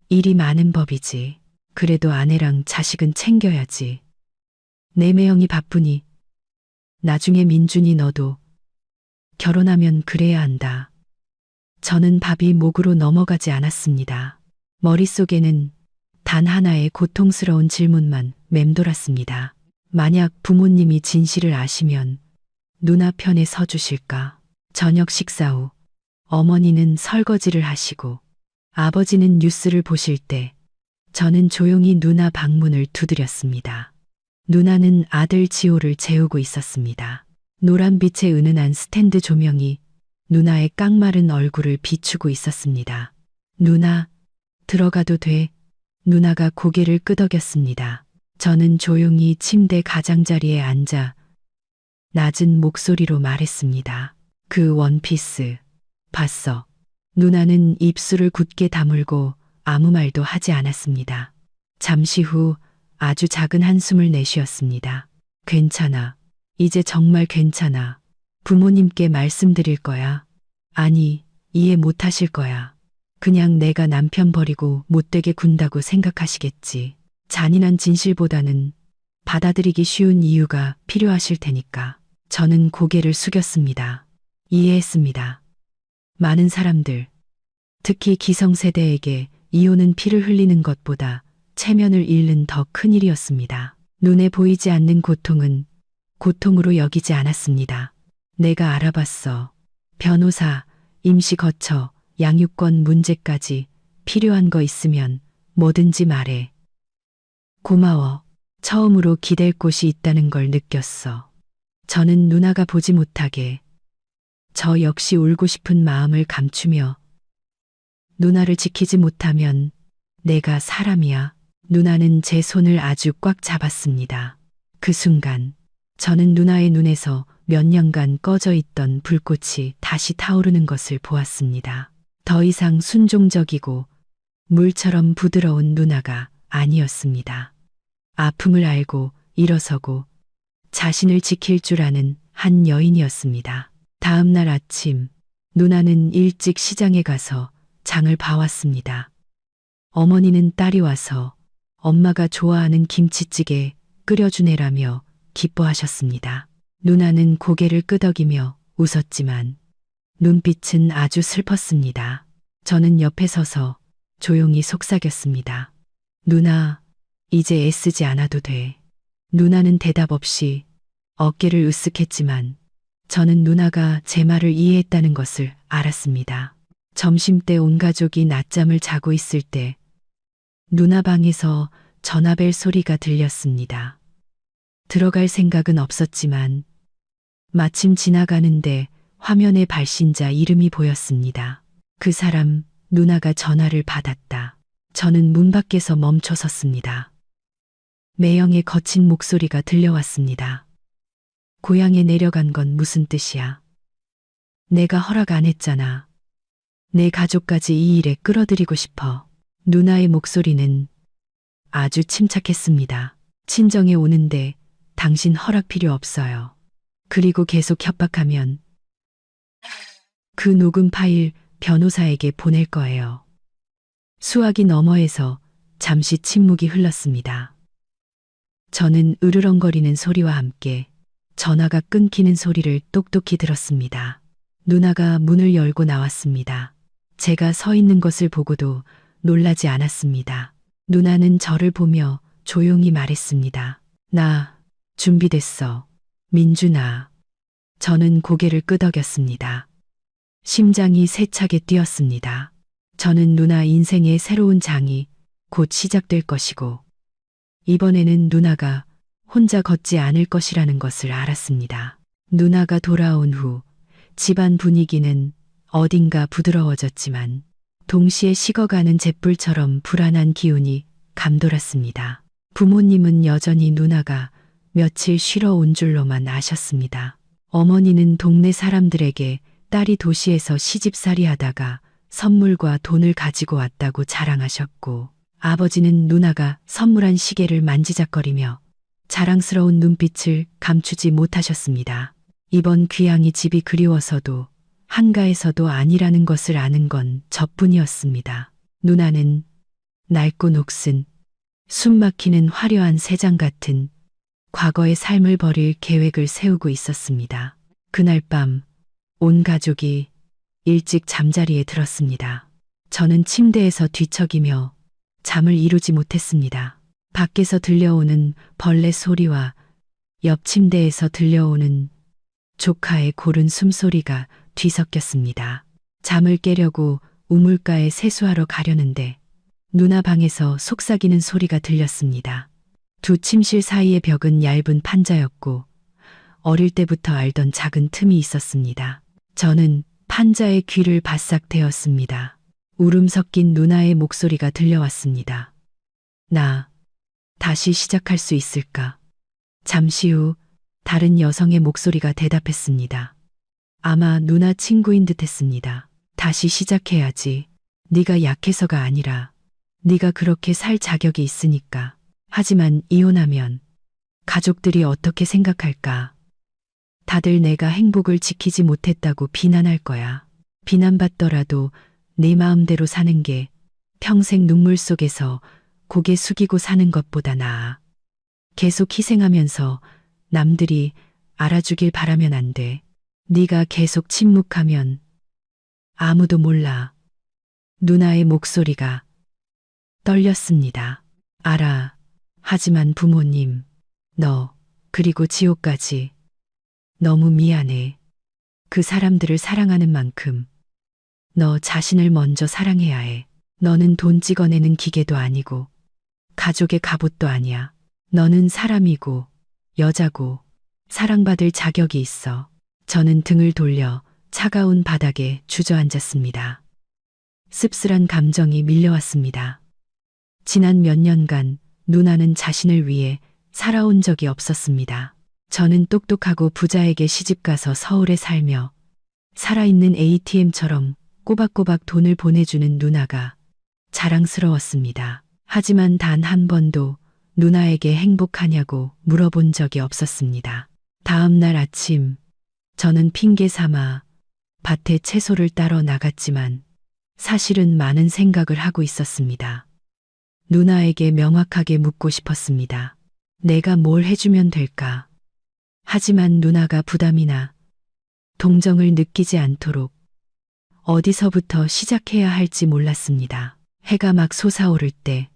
일이 많은 법이지. 그래도 아내랑 자식은 챙겨야지. 내 매형이 바쁘니 나중에 민준이 너도 결혼하면 그래야 한다. 저는 밥이 목으로 넘어가지 않았습니다. 머릿속에는 단 하나의 고통스러운 질문만 맴돌았습니다. 만약 부모님이 진실을 아시면 누나 편에 서주실까? 저녁 식사 후 어머니는 설거지를 하시고 아버지는 뉴스를 보실 때 저는 조용히 누나 방문을 두드렸습니다. 누나는 아들 지호를 재우고 있었습니다. 노란빛의 은은한 스탠드 조명이 누나의 깡마른 얼굴을 비추고 있었습니다. 누나, 들어가도 돼? 누나가 고개를 끄덕였습니다. 저는 조용히 침대 가장자리에 앉아 낮은 목소리로 말했습니다. 그 원피스, 봤어. 누나는 입술을 굳게 다물고 아무 말도 하지 않았습니다. 잠시 후 아주 작은 한숨을 내쉬었습니다. 괜찮아. 이제 정말 괜찮아. 부모님께 말씀드릴 거야. 아니, 이해 못 하실 거야. 그냥 내가 남편 버리고 못되게 군다고 생각하시겠지. 잔인한 진실보다는 받아들이기 쉬운 이유가 필요하실 테니까. 저는 고개를 숙였습니다. 이해했습니다. 많은 사람들, 특히 기성세대에게 이혼은 피를 흘리는 것보다 체면을 잃는 더 큰 일이었습니다. 눈에 보이지 않는 고통은 고통으로 여기지 않았습니다. 내가 알아봤어. 변호사, 임시 거처, 양육권 문제까지 필요한 거 있으면 뭐든지 말해. 고마워. 처음으로 기댈 곳이 있다는 걸 느꼈어. 저는 누나가 보지 못하게 저 역시 울고 싶은 마음을 감추며 누나를 지키지 못하면 내가 사람이야. 누나는 제 손을 아주 꽉 잡았습니다. 그 순간 저는 누나의 눈에서 몇 년간 꺼져 있던 불꽃이 다시 타오르는 것을 보았습니다. 더 이상 순종적이고 물처럼 부드러운 누나가 아니었습니다. 아픔을 알고 일어서고 자신을 지킬 줄 아는 한 여인이었습니다. 다음 날 아침, 누나는 일찍 시장에 가서 장을 봐왔습니다. 어머니는 딸이 와서 엄마가 좋아하는 김치찌개 끓여주네라며 기뻐하셨습니다. 누나는 고개를 끄덕이며 웃었지만 눈빛은 아주 슬펐습니다. 저는 옆에 서서 조용히 속삭였습니다. 누나, 이제 애쓰지 않아도 돼. 누나는 대답 없이 어깨를 으쓱했지만 저는 누나가 제 말을 이해했다는 것을 알았습니다. 점심때 온 가족이 낮잠을 자고 있을 때 누나 방에서 전화벨 소리가 들렸습니다. 들어갈 생각은 없었지만 마침 지나가는데 화면에 발신자 이름이 보였습니다. 그 사람, 누나가 전화를 받았다. 저는 문 밖에서 멈춰 섰습니다. 매형의 거친 목소리가 들려왔습니다. 고향에 내려간 건 무슨 뜻이야? 내가 허락 안 했잖아. 내 가족까지 이 일에 끌어들이고 싶어. 누나의 목소리는 아주 침착했습니다. 친정에 오는데 당신 허락 필요 없어요. 그리고 계속 협박하면 그 녹음 파일 변호사에게 보낼 거예요. 수화기 너머에서 잠시 침묵이 흘렀습니다. 저는 으르렁거리는 소리와 함께 전화가 끊기는 소리를 똑똑히 들었습니다. 누나가 문을 열고 나왔습니다. 제가 서 있는 것을 보고도 놀라지 않았습니다. 누나는 저를 보며 조용히 말했습니다. 나 준비됐어. 민준아. 저는 고개를 끄덕였습니다. 심장이 세차게 뛰었습니다. 저는 누나 인생의 새로운 장이 곧 시작될 것이고 이번에는 누나가 혼자 걷지 않을 것이라는 것을 알았습니다. 누나가 돌아온 후 집안 분위기는 어딘가 부드러워졌지만 동시에 식어가는 잿불처럼 불안한 기운이 감돌았습니다. 부모님은 여전히 누나가 며칠 쉬러 온 줄로만 아셨습니다. 어머니는 동네 사람들에게 딸이 도시에서 시집살이 하다가 선물과 돈을 가지고 왔다고 자랑하셨고 아버지는 누나가 선물한 시계를 만지작거리며 자랑스러운 눈빛을 감추지 못하셨습니다. 이번 귀향이 집이 그리워서도 한가해서도 아니라는 것을 아는 건 저뿐이었습니다. 누나는 낡고 녹슨 숨막히는 화려한 새장 같은 과거의 삶을 버릴 계획을 세우고 있었습니다. 그날 밤 온 가족이 일찍 잠자리에 들었습니다. 저는 침대에서 뒤척이며 잠을 이루지 못했습니다. 밖에서 들려오는 벌레 소리와 옆 침대에서 들려오는 조카의 고른 숨소리가 뒤섞였습니다. 잠을 깨려고 우물가에 세수하러 가려는데 누나 방에서 속삭이는 소리가 들렸습니다. 두 침실 사이의 벽은 얇은 판자였고 어릴 때부터 알던 작은 틈이 있었습니다. 저는 판자의 귀를 바싹 대었습니다. 울음 섞인 누나의 목소리가 들려왔습니다. 나 다시 시작할 수 있을까? 잠시 후 다른 여성의 목소리가 대답했습니다. 아마 누나 친구인 듯 했습니다. 다시 시작해야지. 네가 약해서가 아니라 네가 그렇게 살 자격이 있으니까. 하지만 이혼하면 가족들이 어떻게 생각할까? 다들 내가 행복을 지키지 못했다고 비난할 거야. 비난받더라도 내 마음대로 사는 게 평생 눈물 속에서 고개 숙이고 사는 것보다 나아. 계속 희생하면서 남들이 알아주길 바라면 안 돼. 네가 계속 침묵하면 아무도 몰라. 누나의 목소리가 떨렸습니다. 알아. 하지만 부모님, 너, 그리고 지호까지 너무 미안해. 그 사람들을 사랑하는 만큼 너 자신을 먼저 사랑해야 해. 너는 돈 찍어내는 기계도 아니고 가족의 갑옷도 아니야. 너는 사람이고 여자고 사랑받을 자격이 있어. 저는 등을 돌려 차가운 바닥에 주저앉았습니다. 씁쓸한 감정이 밀려왔습니다. 지난 몇 년간 누나는 자신을 위해 살아온 적이 없었습니다. 저는 똑똑하고 부자에게 시집가서 서울에 살며 살아있는 ATM처럼 꼬박꼬박 돈을 보내주는 누나가 자랑스러웠습니다. 하지만 단 한 번도 누나에게 행복하냐고 물어본 적이 없었습니다. 다음 날 아침, 저는 핑계 삼아 밭에 채소를 따러 나갔지만 사실은 많은 생각을 하고 있었습니다. 누나에게 명확하게 묻고 싶었습니다. 내가 뭘 해주면 될까? 하지만 누나가 부담이나 동정을 느끼지 않도록 어디서부터 시작해야 할지 몰랐습니다. 해가 막 솟아오를 때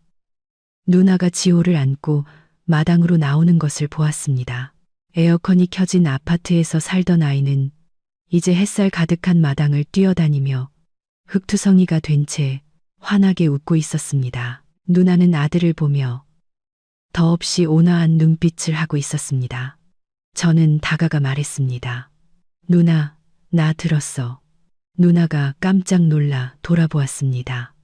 누나가 지호를 안고 마당으로 나오는 것을 보았습니다. 에어컨이 켜진 아파트에서 살던 아이는 이제 햇살 가득한 마당을 뛰어다니며 흙투성이가 된 채 환하게 웃고 있었습니다. 누나는 아들을 보며 더없이 온화한 눈빛을 하고 있었습니다. 저는 다가가 말했습니다. 누나, 나 들었어. 누나가 깜짝 놀라 돌아보았습니다.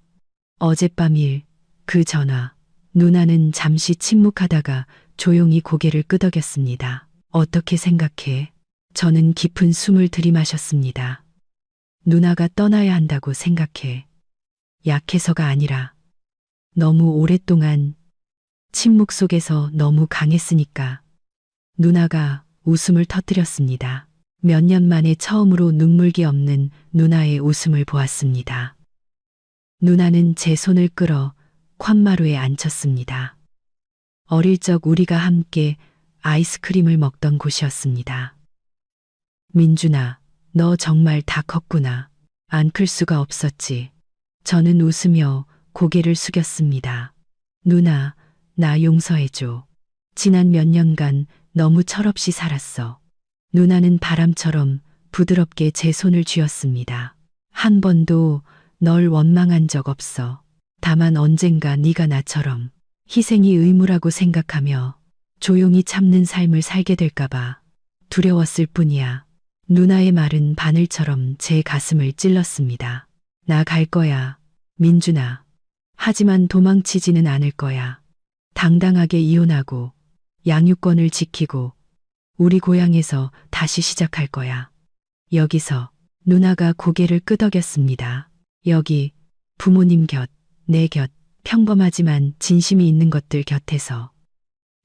어젯밤 일, 그 전화. 누나는 잠시 침묵하다가 조용히 고개를 끄덕였습니다. 어떻게 생각해? 저는 깊은 숨을 들이마셨습니다. 누나가 떠나야 한다고 생각해. 약해서가 아니라 너무 오랫동안 침묵 속에서 너무 강했으니까. 누나가 웃음을 터뜨렸습니다. 몇 년 만에 처음으로 눈물기 없는 누나의 웃음을 보았습니다. 누나는 제 손을 끌어 宽마루에 앉혔습니다. 어릴 적 우리가 함께 아이스크림을 먹던 곳이었습니다. 민준아, 너 정말 다 컸구나. 안 클 수가 없었지. 저는 웃으며 고개를 숙였습니다. 누나, 나 용서해줘. 지난 몇 년간 너무 철없이 살았어. 누나는 바람처럼 부드럽게 제 손을 쥐었습니다. 한 번도 널 원망한 적 없어. 다만 언젠가 네가 나처럼 희생이 의무라고 생각하며 조용히 참는 삶을 살게 될까봐 두려웠을 뿐이야. 누나의 말은 바늘처럼 제 가슴을 찔렀습니다. 나 갈 거야, 민준아. 하지만 도망치지는 않을 거야. 당당하게 이혼하고 양육권을 지키고 우리 고향에서 다시 시작할 거야. 여기서. 누나가 고개를 끄덕였습니다. 여기, 부모님 곁, 내 곁, 평범하지만 진심이 있는 것들 곁에서.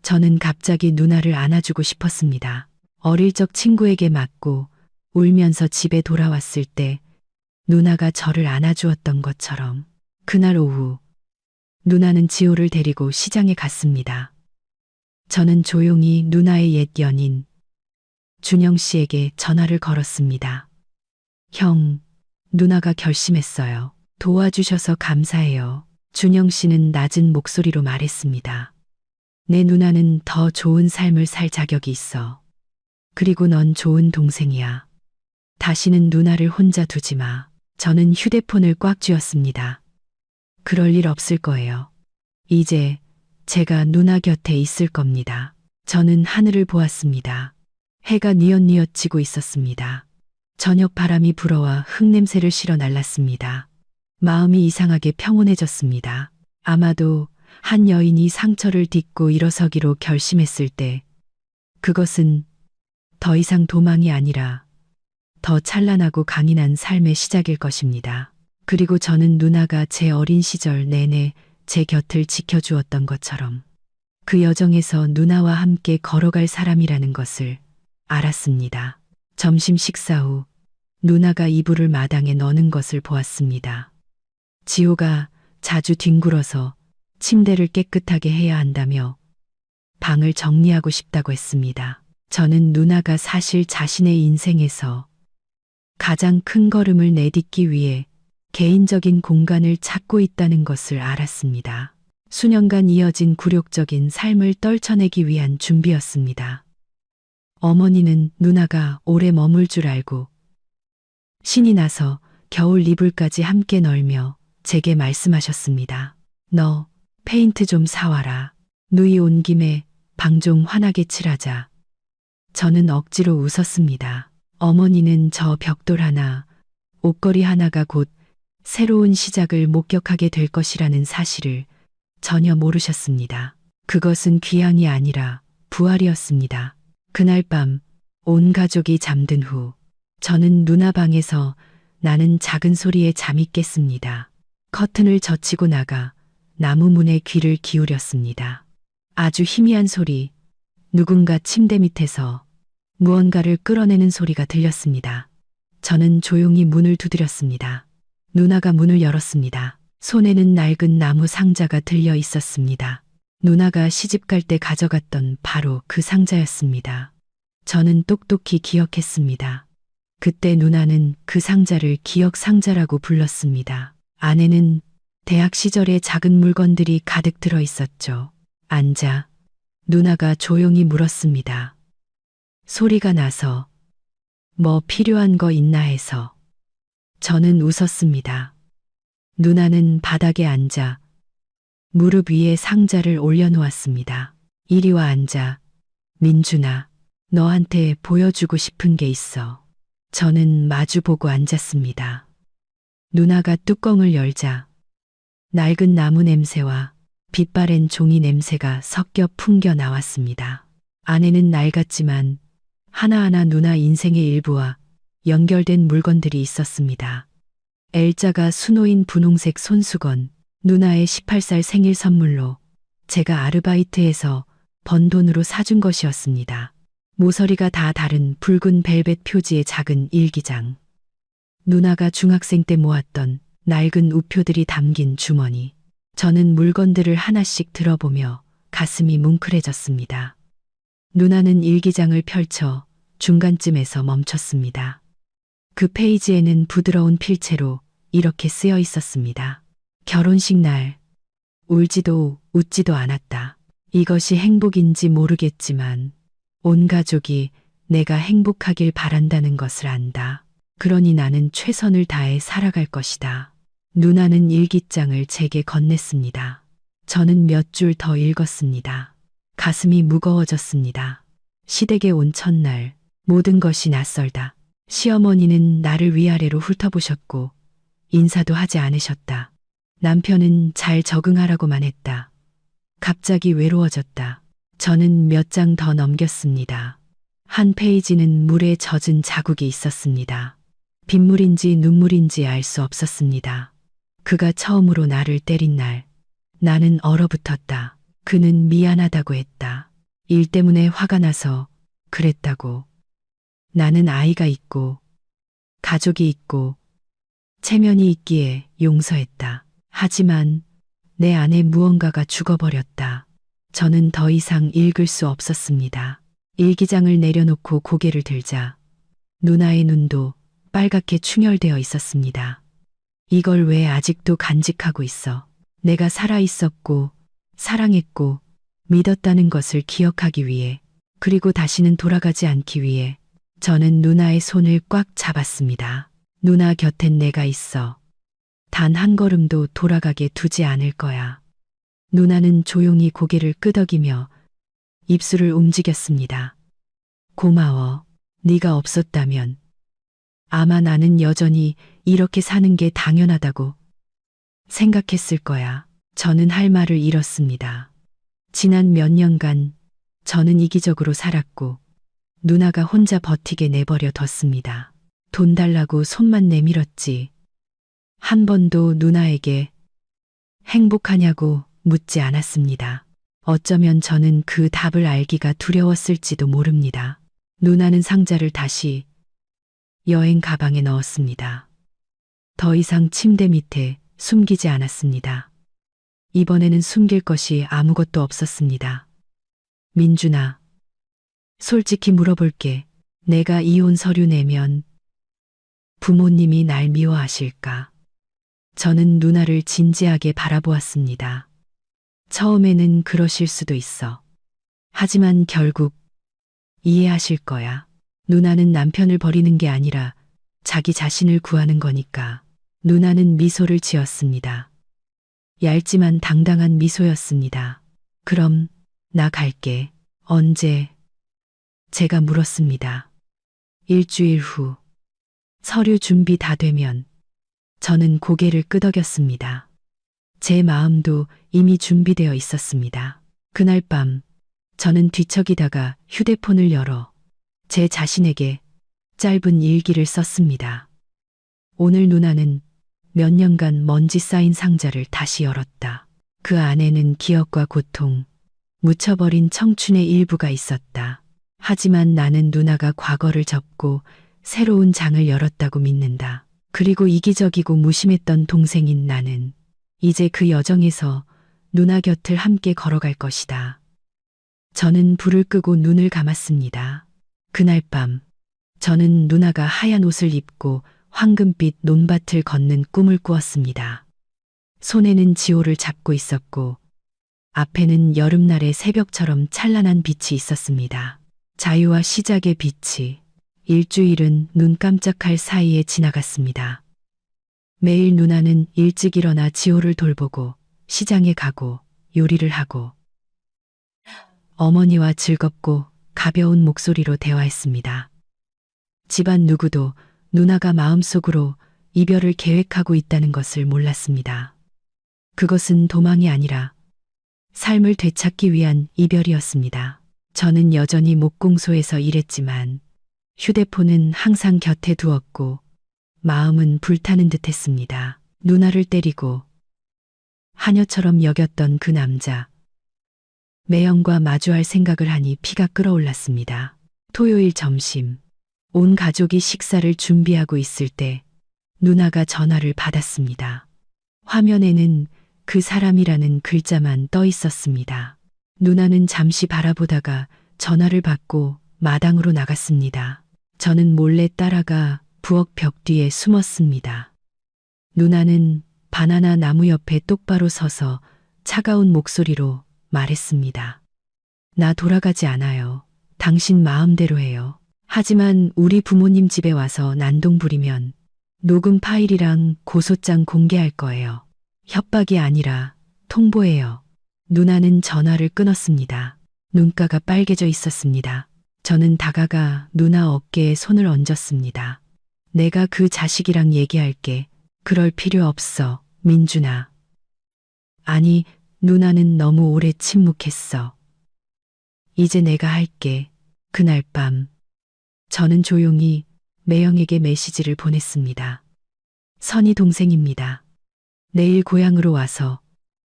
저는 갑자기 누나를 안아주고 싶었습니다. 어릴 적 친구에게 맞고 울면서 집에 돌아왔을 때 누나가 저를 안아주었던 것처럼. 그날 오후 누나는 지호를 데리고 시장에 갔습니다. 저는 조용히 누나의 옛 연인 준영 씨에게 전화를 걸었습니다. 형, 누나가 결심했어요. 도와주셔서 감사해요. 준영 씨는 낮은 목소리로 말했습니다. 내 누나는 더 좋은 삶을 살 자격이 있어. 그리고 넌 좋은 동생이야. 다시는 누나를 혼자 두지 마. 저는 휴대폰을 꽉 쥐었습니다. 그럴 일 없을 거예요. 이제 제가 누나 곁에 있을 겁니다. 저는 하늘을 보았습니다. 해가 뉘엿뉘엿 지고 있었습니다. 저녁 바람이 불어와 흙냄새를 실어 날랐습니다. 마음이 이상하게 평온해졌습니다. 아마도 한 여인이 상처를 딛고 일어서기로 결심했을 때 그것은 더 이상 도망이 아니라 더 찬란하고 강인한 삶의 시작일 것입니다. 그리고 저는 누나가 제 어린 시절 내내 제 곁을 지켜주었던 것처럼 그 여정에서 누나와 함께 걸어갈 사람이라는 것을 알았습니다. 점심 식사 후 누나가 이불을 마당에 넣는 것을 보았습니다. 지호가 자주 뒹굴어서 침대를 깨끗하게 해야 한다며 방을 정리하고 싶다고 했습니다. 저는 누나가 사실 자신의 인생에서 가장 큰 걸음을 내딛기 위해 개인적인 공간을 찾고 있다는 것을 알았습니다. 수년간 이어진 굴욕적인 삶을 떨쳐내기 위한 준비였습니다. 어머니는 누나가 오래 머물 줄 알고 신이 나서 겨울 이불까지 함께 널며 제게 말씀하셨습니다. 너 페인트 좀 사와라. 누이 온 김에 방 좀 환하게 칠하자. 저는 억지로 웃었습니다. 어머니는 저 벽돌 하나, 옷걸이 하나가 곧 새로운 시작을 목격하게 될 것이라는 사실을 전혀 모르셨습니다. 그것은 귀향이 아니라 부활이었습니다. 그날 밤 온 가족이 잠든 후 저는 누나 방에서 나는 작은 소리에 잠이 깼습니다. 커튼을 젖히고 나가 나무 문에 귀를 기울였습니다. 아주 희미한 소리, 누군가 침대 밑에서 무언가를 끌어내는 소리가 들렸습니다. 저는 조용히 문을 두드렸습니다. 누나가 문을 열었습니다. 손에는 낡은 나무 상자가 들려 있었습니다. 누나가 시집갈 때 가져갔던 바로 그 상자였습니다. 저는 똑똑히 기억했습니다. 그때 누나는 그 상자를 기억 상자라고 불렀습니다. 안에는 대학 시절의 작은 물건들이 가득 들어 있었죠. 앉아. 누나가 조용히 물었습니다. 소리가 나서 뭐 필요한 거 있나 해서. 저는 웃었습니다. 누나는 바닥에 앉아 무릎 위에 상자를 올려놓았습니다. 이리 와 앉아. 민준아, 너한테 보여주고 싶은 게 있어. 저는 마주보고 앉았습니다. 누나가 뚜껑을 열자 낡은 나무 냄새와 빛바랜 종이 냄새가 섞여 풍겨 나왔습니다. 안에는 낡았지만 하나하나 누나 인생의 일부와 연결된 물건들이 있었습니다. L자가 수놓인 분홍색 손수건, 누나의 18살 생일 선물로 제가 아르바이트해서 번 돈으로 사준 것이었습니다. 모서리가 다 다른 붉은 벨벳 표지의 작은 일기장. 누나가 중학생 때 모았던 낡은 우표들이 담긴 주머니. 저는 물건들을 하나씩 들어보며 가슴이 뭉클해졌습니다. 누나는 일기장을 펼쳐 중간쯤에서 멈췄습니다. 그 페이지에는 부드러운 필체로 이렇게 쓰여 있었습니다. 결혼식 날, 울지도 웃지도 않았다. 이것이 행복인지 모르겠지만 온 가족이 내가 행복하길 바란다는 것을 안다. 그러니 나는 최선을 다해 살아갈 것이다. 누나는 일기장을 제게 건넸습니다. 저는 몇 줄 더 읽었습니다. 가슴이 무거워졌습니다. 시댁에 온 첫날 모든 것이 낯설다. 시어머니는 나를 위아래로 훑어보셨고 인사도 하지 않으셨다. 남편은 잘 적응하라고만 했다. 갑자기 외로워졌다. 저는 몇 장 더 넘겼습니다. 한 페이지는 물에 젖은 자국이 있었습니다. 빗물인지 눈물인지 알 수 없었습니다. 그가 처음으로 나를 때린 날, 나는 얼어붙었다. 그는 미안하다고 했다. 일 때문에 화가 나서 그랬다고. 나는 아이가 있고, 가족이 있고, 체면이 있기에 용서했다. 하지만 내 안에 무언가가 죽어버렸다. 저는 더 이상 읽을 수 없었습니다. 일기장을 내려놓고 고개를 들자 누나의 눈도 빨갛게 충혈되어 있었습니다. 이걸 왜 아직도 간직하고 있어? 내가 살아 있었고 사랑했고 믿었다는 것을 기억하기 위해, 그리고 다시는 돌아가지 않기 위해 저는 누나의 손을 꽉 잡았습니다. 누나 곁엔 내가 있어. 단 한 걸음도 돌아가게 두지 않을 거야. 누나는 조용히 고개를 끄덕이며 입술을 움직였습니다. 고마워. 네가 없었다면 아마 나는 여전히 이렇게 사는 게 당연하다고 생각했을 거야. 저는 할 말을 잃었습니다. 지난 몇 년간 저는 이기적으로 살았고 누나가 혼자 버티게 내버려 뒀습니다. 돈 달라고 손만 내밀었지. 한 번도 누나에게 행복하냐고 묻지 않았습니다. 어쩌면 저는 그 답을 알기가 두려웠을지도 모릅니다. 누나는 상자를 다시 여행 가방에 넣었습니다. 더 이상 침대 밑에 숨기지 않았습니다. 이번에는 숨길 것이 아무것도 없었습니다. 민준아, 솔직히 물어볼게. 내가 이혼 서류 내면 부모님이 날 미워하실까? 저는 누나를 진지하게 바라보았습니다. 처음에는 그러실 수도 있어. 하지만 결국 이해하실 거야. 누나는 남편을 버리는 게 아니라 자기 자신을 구하는 거니까. 누나는 미소를 지었습니다. 얇지만 당당한 미소였습니다. 그럼 나 갈게. 언제? 제가 물었습니다. 일주일 후. 서류 준비 다 되면. 저는 고개를 끄덕였습니다. 제 마음도 이미 준비되어 있었습니다. 그날 밤 저는 뒤척이다가 휴대폰을 열어 제 자신에게 짧은 일기를 썼습니다. 오늘 누나는 몇 년간 먼지 쌓인 상자를 다시 열었다. 그 안에는 기억과 고통, 묻혀버린 청춘의 일부가 있었다. 하지만 나는 누나가 과거를 접고 새로운 장을 열었다고 믿는다. 그리고 이기적이고 무심했던 동생인 나는 이제 그 여정에서 누나 곁을 함께 걸어갈 것이다. 저는 불을 끄고 눈을 감았습니다. 그날 밤 저는 누나가 하얀 옷을 입고 황금빛 논밭을 걷는 꿈을 꾸었습니다. 손에는 지호를 잡고 있었고 앞에는 여름날의 새벽처럼 찬란한 빛이 있었습니다. 자유와 시작의 빛이 일주일은 눈 깜짝할 사이에 지나갔습니다. 매일 누나는 일찍 일어나 지호를 돌보고 시장에 가고 요리를 하고 어머니와 즐겁고 가벼운 목소리로 대화했습니다. 집안 누구도 누나가 마음속으로 이별을 계획하고 있다는 것을 몰랐습니다. 그것은 도망이 아니라 삶을 되찾기 위한 이별이었습니다. 저는 여전히 목공소에서 일했지만 휴대폰은 항상 곁에 두었고 마음은 불타는 듯 했습니다. 누나를 때리고 하녀처럼 여겼던 그 남자. 매형과 마주할 생각을 하니 피가 끓어올랐습니다. 토요일 점심, 온 가족이 식사를 준비하고 있을 때 누나가 전화를 받았습니다. 화면에는 그 사람이라는 글자만 떠 있었습니다. 누나는 잠시 바라보다가 전화를 받고 마당으로 나갔습니다. 저는 몰래 따라가 부엌 벽 뒤에 숨었습니다. 누나는 바나나 나무 옆에 똑바로 서서 차가운 목소리로 말했습니다. 나 돌아가지 않아요. 당신 마음대로 해요. 하지만 우리 부모님 집에 와서 난동 부리면 녹음 파일이랑 고소장 공개할 거예요. 협박이 아니라 통보예요. 누나는 전화를 끊었습니다. 눈가가 빨개져 있었습니다. 저는 다가가 누나 어깨에 손을 얹었습니다. 내가 그 자식이랑 얘기할게. 그럴 필요 없어, 민준아. 아니, 누나는 너무 오래 침묵했어. 이제 내가 할게. 그날 밤 저는 조용히 매형에게 메시지를 보냈습니다. 선희 동생입니다. 내일 고향으로 와서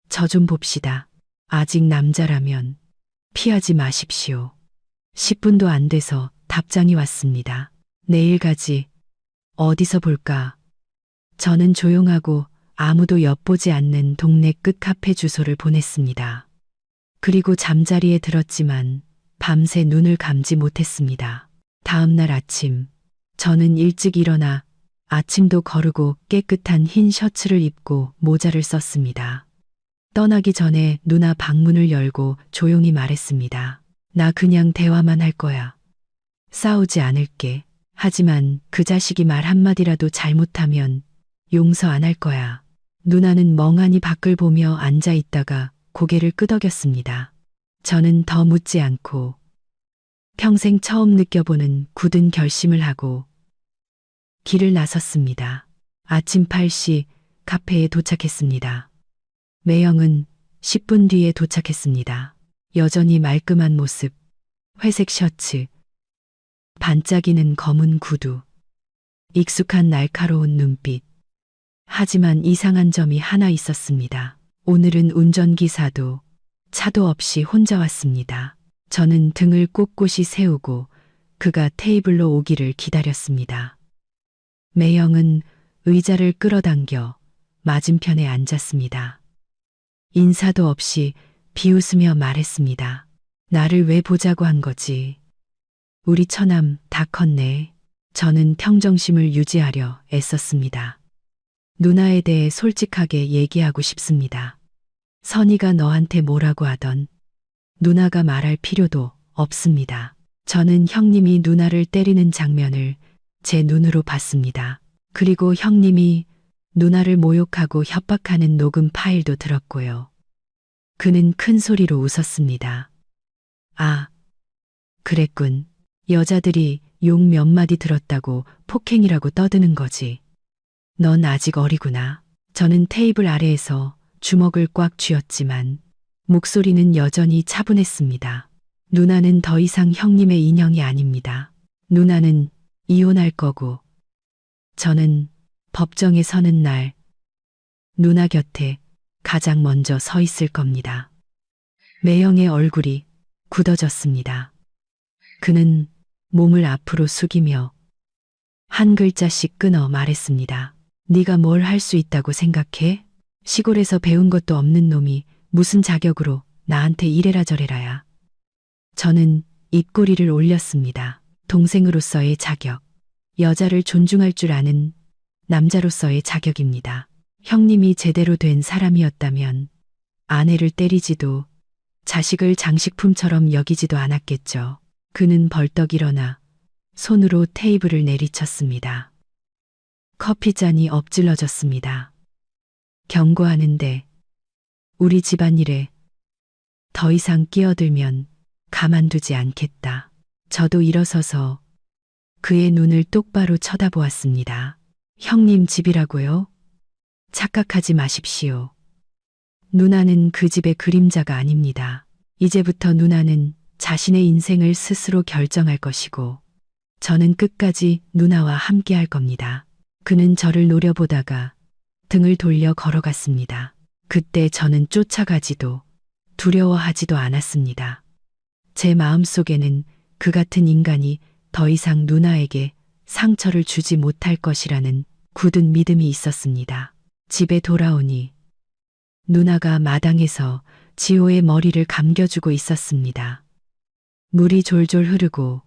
저 좀 봅시다. 아직 남자라면 피하지 마십시오. 10분도 안 돼서 답장이 왔습니다. 내일 가지. 어디서 볼까? 저는 조용하고 아무도 엿보지 않는 동네 끝 카페 주소를 보냈습니다. 그리고 잠자리에 들었지만 밤새 눈을 감지 못했습니다. 다음 날 아침, 저는 일찍 일어나 아침도 거르고 깨끗한 흰 셔츠를 입고 모자를 썼습니다. 떠나기 전에 누나 방문을 열고 조용히 말했습니다. 나 그냥 대화만 할 거야. 싸우지 않을게. 하지만 그 자식이 말 한마디라도 잘못하면 용서 안 할 거야. 누나는 멍하니 밖을 보며 앉아 있다가 고개를 끄덕였습니다. 저는 더 묻지 않고 평생 처음 느껴보는 굳은 결심을 하고 길을 나섰습니다. 아침 8시 카페에 도착했습니다. 매형은 10분 뒤에 도착했습니다. 여전히 말끔한 모습, 회색 셔츠, 반짝이는 검은 구두, 익숙한 날카로운 눈빛. 하지만 이상한 점이 하나 있었습니다. 오늘은 운전기사도 차도 없이 혼자 왔습니다. 저는 등을 꼿꼿이 세우고 그가 테이블로 오기를 기다렸습니다. 매형은 의자를 끌어당겨 맞은편에 앉았습니다. 인사도 없이 비웃으며 말했습니다. 나를 왜 보자고 한 거지? 우리 처남 다 컸네. 저는 평정심을 유지하려 애썼습니다. 누나에 대해 솔직하게 얘기하고 싶습니다. 선이가 너한테 뭐라고 하던 누나가 말할 필요도 없습니다. 저는 형님이 누나를 때리는 장면을 제 눈으로 봤습니다. 그리고 형님이 누나를 모욕하고 협박하는 녹음 파일도 들었고요. 그는 큰 소리로 웃었습니다. 아, 그랬군. 여자들이 욕 몇 마디 들었다고 폭행이라고 떠드는 거지. 넌 아직 어리구나. 저는 테이블 아래에서 주먹을 꽉 쥐었지만 목소리는 여전히 차분했습니다. 누나는 더 이상 형님의 인형이 아닙니다. 누나는 이혼할 거고 저는 법정에 서는 날 누나 곁에 가장 먼저 서 있을 겁니다. 매형의 얼굴이 굳어졌습니다. 그는 몸을 앞으로 숙이며 한 글자씩 끊어 말했습니다. 네가 뭘 할 수 있다고 생각해? 시골에서 배운 것도 없는 놈이 무슨 자격으로 나한테 이래라 저래라야. 저는 입꼬리를 올렸습니다. 동생으로서의 자격, 여자를 존중할 줄 아는 남자로서의 자격입니다. 형님이 제대로 된 사람이었다면 아내를 때리지도 자식을 장식품처럼 여기지도 않았겠죠. 그는 벌떡 일어나 손으로 테이블을 내리쳤습니다. 커피잔이 엎질러졌습니다. 경고하는데 우리 집안일에 더 이상 끼어들면 가만두지 않겠다. 저도 일어서서 그의 눈을 똑바로 쳐다보았습니다. 형님 집이라고요? 착각하지 마십시오. 누나는 그 집의 그림자가 아닙니다. 이제부터 누나는 자신의 인생을 스스로 결정할 것이고 저는 끝까지 누나와 함께 할 겁니다. 그는 저를 노려보다가 등을 돌려 걸어갔습니다. 그때 저는 쫓아가지도 두려워하지도 않았습니다. 제 마음속에는 그 같은 인간이 더 이상 누나에게 상처를 주지 못할 것이라는 굳은 믿음이 있었습니다. 집에 돌아오니 누나가 마당에서 지호의 머리를 감겨주고 있었습니다. 물이 졸졸 흐르고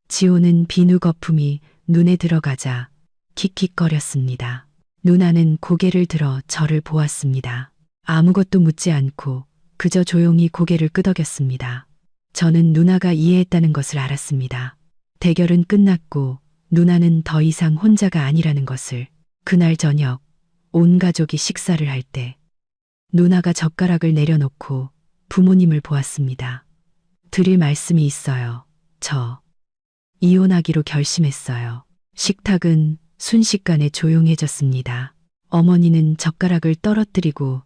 지호는 비누 거품이 눈에 들어가자 킥킥거렸습니다. 누나는 고개를 들어 저를 보았습니다. 아무것도 묻지 않고 그저 조용히 고개를 끄덕였습니다. 저는 누나가 이해했다는 것을 알았습니다. 대결은 끝났고 누나는 더 이상 혼자가 아니라는 것을. 그날 저녁 온 가족이 식사를 할 때 누나가 젓가락을 내려놓고 부모님을 보았습니다. 드릴 말씀이 있어요. 저 이혼하기로 결심했어요. 식탁은 순식간에 조용해졌습니다. 어머니는 젓가락을 떨어뜨리고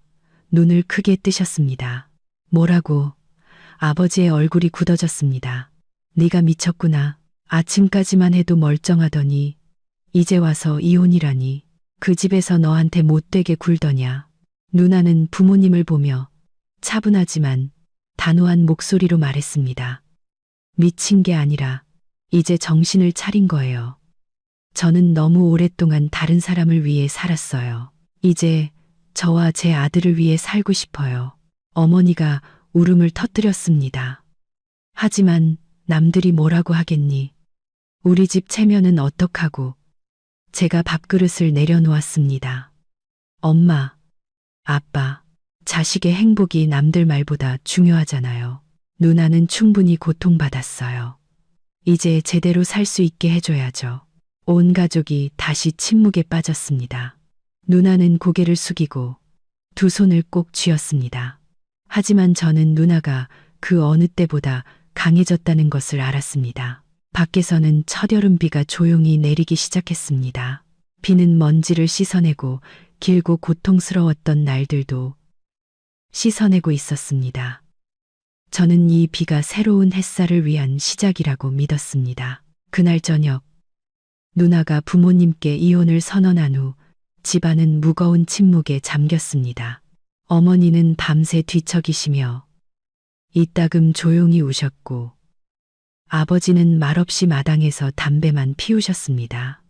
눈을 크게 뜨셨습니다. 뭐라고? 아버지의 얼굴이 굳어졌습니다. 네가 미쳤구나. 아침까지만 해도 멀쩡하더니 이제 와서 이혼이라니. 그 집에서 너한테 못되게 굴더냐. 누나는 부모님을 보며 차분하지만 단호한 목소리로 말했습니다. 미친 게 아니라 이제 정신을 차린 거예요. 저는 너무 오랫동안 다른 사람을 위해 살았어요. 이제 저와 제 아들을 위해 살고 싶어요. 어머니가 울음을 터뜨렸습니다. 하지만 남들이 뭐라고 하겠니? 우리 집 체면은 어떡하고? 제가 밥그릇을 내려놓았습니다. 엄마, 아빠, 자식의 행복이 남들 말보다 중요하잖아요. 누나는 충분히 고통받았어요. 이제 제대로 살 수 있게 해줘야죠. 온 가족이 다시 침묵에 빠졌습니다. 누나는 고개를 숙이고 두 손을 꼭 쥐었습니다. 하지만 저는 누나가 그 어느 때보다 강해졌다는 것을 알았습니다. 밖에서는 첫여름비가 조용히 내리기 시작했습니다. 비는 먼지를 씻어내고 길고 고통스러웠던 날들도 씻어내고 있었습니다. 저는 이 비가 새로운 햇살을 위한 시작이라고 믿었습니다. 그날 저녁 누나가 부모님께 이혼을 선언한 후 집안은 무거운 침묵에 잠겼습니다. 어머니는 밤새 뒤척이시며 이따금 조용히 우셨고 아버지는 말없이 마당에서 담배만 피우셨습니다.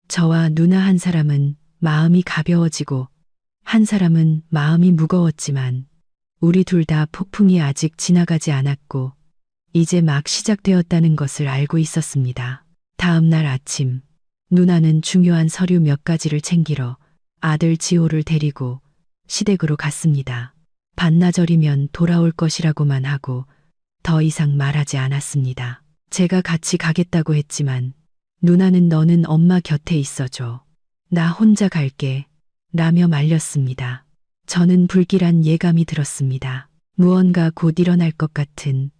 저와 누나 한 사람은 마음이 가벼워지고 한 사람은 마음이 무거웠지만 우리 둘 다 폭풍이 아직 지나가지 않았고 이제 막 시작되었다는 것을 알고 있었습니다. 다음 날 아침 누나는 중요한 서류 몇 가지를 챙기러 아들 지호를 데리고 시댁으로 갔습니다. 반나절이면 돌아올 것이라고만 하고 더 이상 말하지 않았습니다. 제가 같이 가겠다고 했지만 누나는 너는 엄마 곁에 있어줘. 나 혼자 갈게. 라며 말렸습니다. 저는 불길한 예감이 들었습니다. 무언가 곧 일어날 것 같은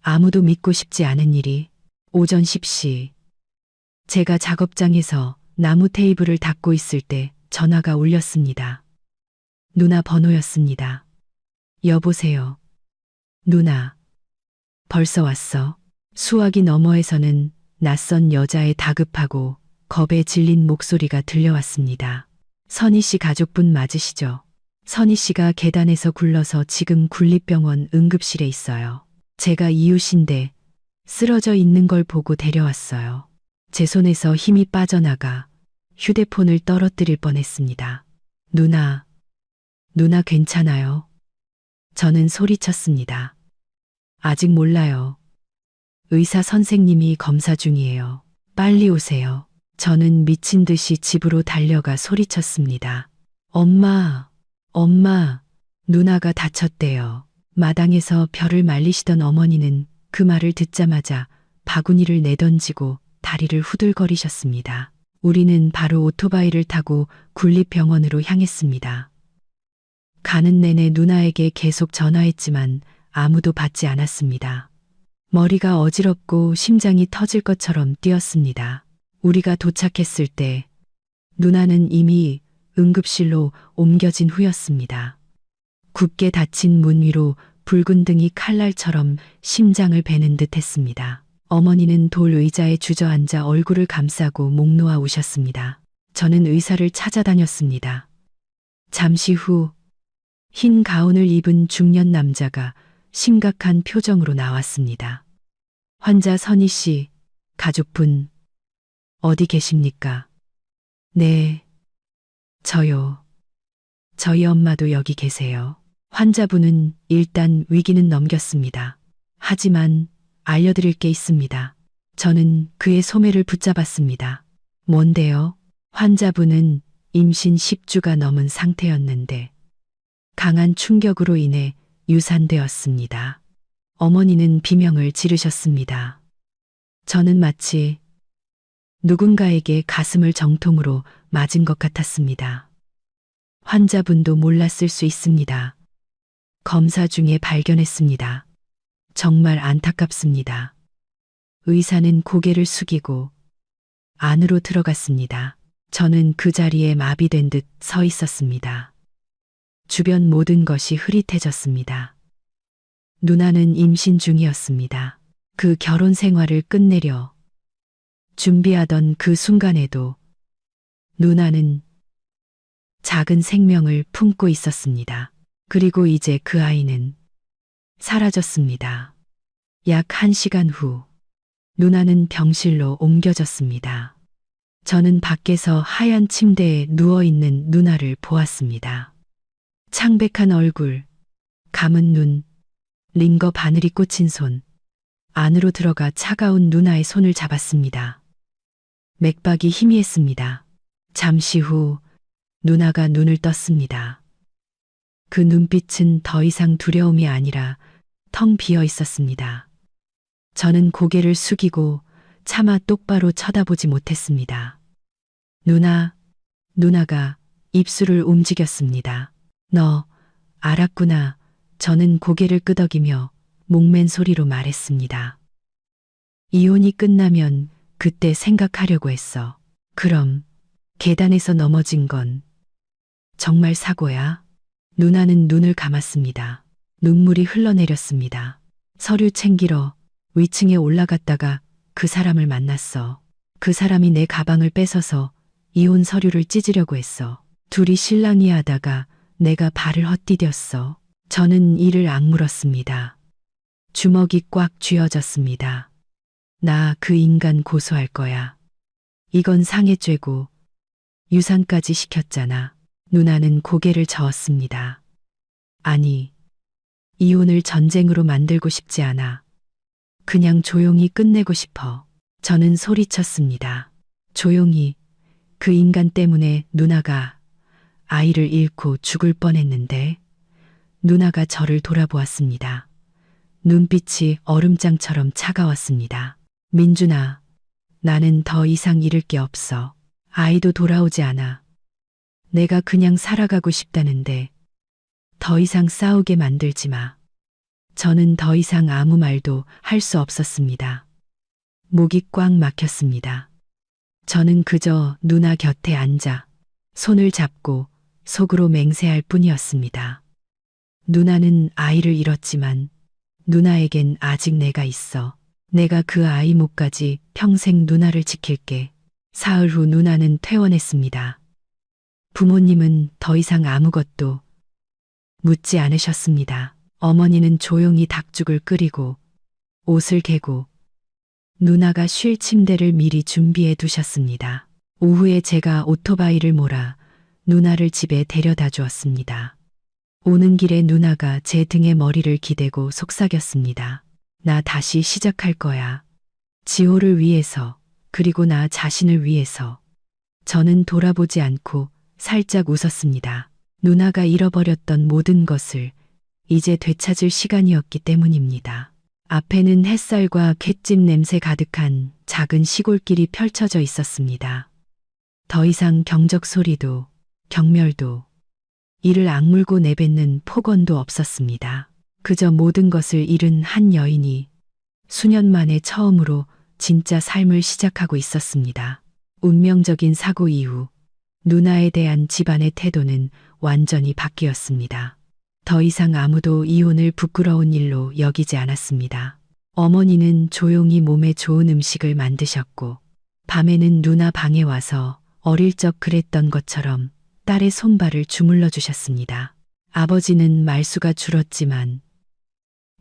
아무도 믿고 싶지 않은 일이. 오전 10시. 제가 작업장에서 나무 테이블을 닦고 있을 때 전화가 울렸습니다. 누나 번호였습니다. 여보세요. 누나. 벌써 왔어. 수화기 너머에서는 낯선 여자의 다급하고 겁에 질린 목소리가 들려왔습니다. 선희 씨 가족분 맞으시죠? 선희 씨가 계단에서 굴러서 지금 군립병원 응급실에 있어요. 제가 이웃인데 쓰러져 있는 걸 보고 데려왔어요. 제 손에서 힘이 빠져나가 휴대폰을 떨어뜨릴 뻔했습니다. 누나, 누나 괜찮아요? 저는 소리쳤습니다. 아직 몰라요. 의사 선생님이 검사 중이에요. 빨리 오세요. 저는 미친 듯이 집으로 달려가 소리쳤습니다. 엄마, 엄마, 누나가 다쳤대요. 마당에서 벼를 말리시던 어머니는 그 말을 듣자마자 바구니를 내던지고 다리를 후들거리셨습니다. 우리는 바로 오토바이를 타고 군립병원으로 향했습니다. 가는 내내 누나에게 계속 전화했지만 아무도 받지 않았습니다. 머리가 어지럽고 심장이 터질 것처럼 뛰었습니다. 우리가 도착했을 때 누나는 이미 응급실로 옮겨진 후였습니다. 굳게 닫힌 문 위로 붉은 등이 칼날처럼 심장을 베는 듯 했습니다. 어머니는 돌 의자에 주저앉아 얼굴을 감싸고 목 놓아 우셨습니다. 저는 의사를 찾아다녔습니다. 잠시 후 흰 가운을 입은 중년 남자가 심각한 표정으로 나왔습니다. 환자 선희 씨, 가족분, 어디 계십니까? 네, 저요. 저희 엄마도 여기 계세요. 환자분은 일단 위기는 넘겼습니다. 하지만 알려드릴 게 있습니다. 저는 그의 소매를 붙잡았습니다. 뭔데요? 환자분은 임신 10주가 넘은 상태였는데 강한 충격으로 인해 유산되었습니다. 어머니는 비명을 지르셨습니다. 저는 마치 누군가에게 가슴을 정통으로 맞은 것 같았습니다. 환자분도 몰랐을 수 있습니다. 검사 중에 발견했습니다. 정말 안타깝습니다. 의사는 고개를 숙이고 안으로 들어갔습니다. 저는 그 자리에 마비된 듯 서 있었습니다. 주변 모든 것이 흐릿해졌습니다. 누나는 임신 중이었습니다. 그 결혼 생활을 끝내려 준비하던 그 순간에도 누나는 작은 생명을 품고 있었습니다. 그리고 이제 그 아이는 사라졌습니다. 약 1시간 후 누나는 병실로 옮겨졌습니다. 저는 밖에서 하얀 침대에 누워있는 누나를 보았습니다. 창백한 얼굴, 감은 눈, 링거 바늘이 꽂힌 손. 안으로 들어가 차가운 누나의 손을 잡았습니다. 맥박이 희미했습니다. 잠시 후 누나가 눈을 떴습니다. 그 눈빛은 더 이상 두려움이 아니라 텅 비어 있었습니다. 저는 고개를 숙이고 차마 똑바로 쳐다보지 못했습니다. 누나가 입술을 움직였습니다. 너 알았구나. 저는 고개를 끄덕이며 목맨 소리로 말했습니다. 이혼이 끝나면 그때 생각하려고 했어. 그럼 계단에서 넘어진 건 정말 사고야? 누나는 눈을 감았습니다. 눈물이 흘러내렸습니다. 서류 챙기러 위층에 올라갔다가 그 사람을 만났어. 그 사람이 내 가방을 뺏어서 이혼 서류를 찢으려고 했어. 둘이 실랑이 하다가 내가 발을 헛디뎠어. 저는 이를 악물었습니다. 주먹이 꽉 쥐어졌습니다. 나 그 인간 고소할 거야. 이건 상해죄고 유산까지 시켰잖아. 누나는 고개를 저었습니다. 아니, 이혼을 전쟁으로 만들고 싶지 않아. 그냥 조용히 끝내고 싶어. 저는 소리쳤습니다. 조용히, 그 인간 때문에 누나가 아이를 잃고 죽을 뻔했는데 누나가 저를 돌아보았습니다. 눈빛이 얼음장처럼 차가웠습니다. 민준아, 나는 더 이상 잃을 게 없어. 아이도 돌아오지 않아. 내가 그냥 살아가고 싶다는데 더 이상 싸우게 만들지 마. 저는 더 이상 아무 말도 할 수 없었습니다. 목이 꽉 막혔습니다. 저는 그저 누나 곁에 앉아 손을 잡고 속으로 맹세할 뿐이었습니다. 누나는 아이를 잃었지만 누나에겐 아직 내가 있어. 내가 그 아이 목까지 평생 누나를 지킬게. 사흘 후 누나는 퇴원했습니다. 부모님은 더 이상 아무것도 묻지 않으셨습니다. 어머니는 조용히 닭죽을 끓이고 옷을 개고 누나가 쉴 침대를 미리 준비해 두셨습니다. 오후에 제가 오토바이를 몰아 누나를 집에 데려다 주었습니다. 오는 길에 누나가 제 등에 머리를 기대고 속삭였습니다. 나 다시 시작할 거야. 지호를 위해서, 그리고 나 자신을 위해서. 저는 돌아보지 않고 살짝 웃었습니다. 누나가 잃어버렸던 모든 것을 이제 되찾을 시간이었기 때문입니다. 앞에는 햇살과 갯집 냄새 가득한 작은 시골길이 펼쳐져 있었습니다. 더 이상 경적 소리도 경멸도 이를 악물고 내뱉는 폭언도 없었습니다. 그저 모든 것을 잃은 한 여인이 수년 만에 처음으로 진짜 삶을 시작하고 있었습니다. 운명적인 사고 이후 누나에 대한 집안의 태도는 완전히 바뀌었습니다. 더 이상 아무도 이혼을 부끄러운 일로 여기지 않았습니다. 어머니는 조용히 몸에 좋은 음식을 만드셨고 밤에는 누나 방에 와서 어릴 적 그랬던 것처럼 딸의 손발을 주물러 주셨습니다. 아버지는 말수가 줄었지만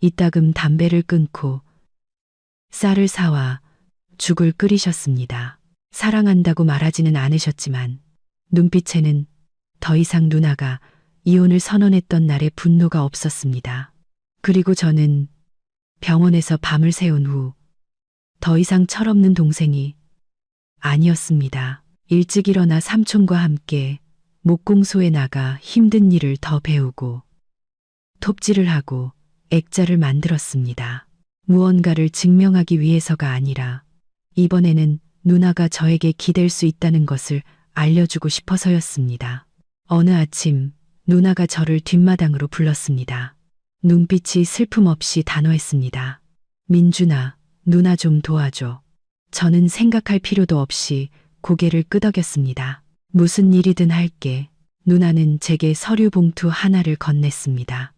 이따금 담배를 끊고 쌀을 사와 죽을 끓이셨습니다. 사랑한다고 말하지는 않으셨지만 눈빛에는 더 이상 누나가 이혼을 선언했던 날의 분노가 없었습니다. 그리고 저는 병원에서 밤을 새운 후 더 이상 철없는 동생이 아니었습니다. 일찍 일어나 삼촌과 함께 목공소에 나가 힘든 일을 더 배우고 톱질을 하고 액자를 만들었습니다. 무언가를 증명하기 위해서가 아니라 이번에는 누나가 저에게 기댈 수 있다는 것을 알려주고 싶어서였습니다. 어느 아침 누나가 저를 뒷마당으로 불렀습니다. 눈빛이 슬픔 없이 단호했습니다. 민준아, 누나 좀 도와줘. 저는 생각할 필요도 없이 고개를 끄덕였습니다. 무슨 일이든 할게. 누나는 제게 서류 봉투 하나를 건넸습니다.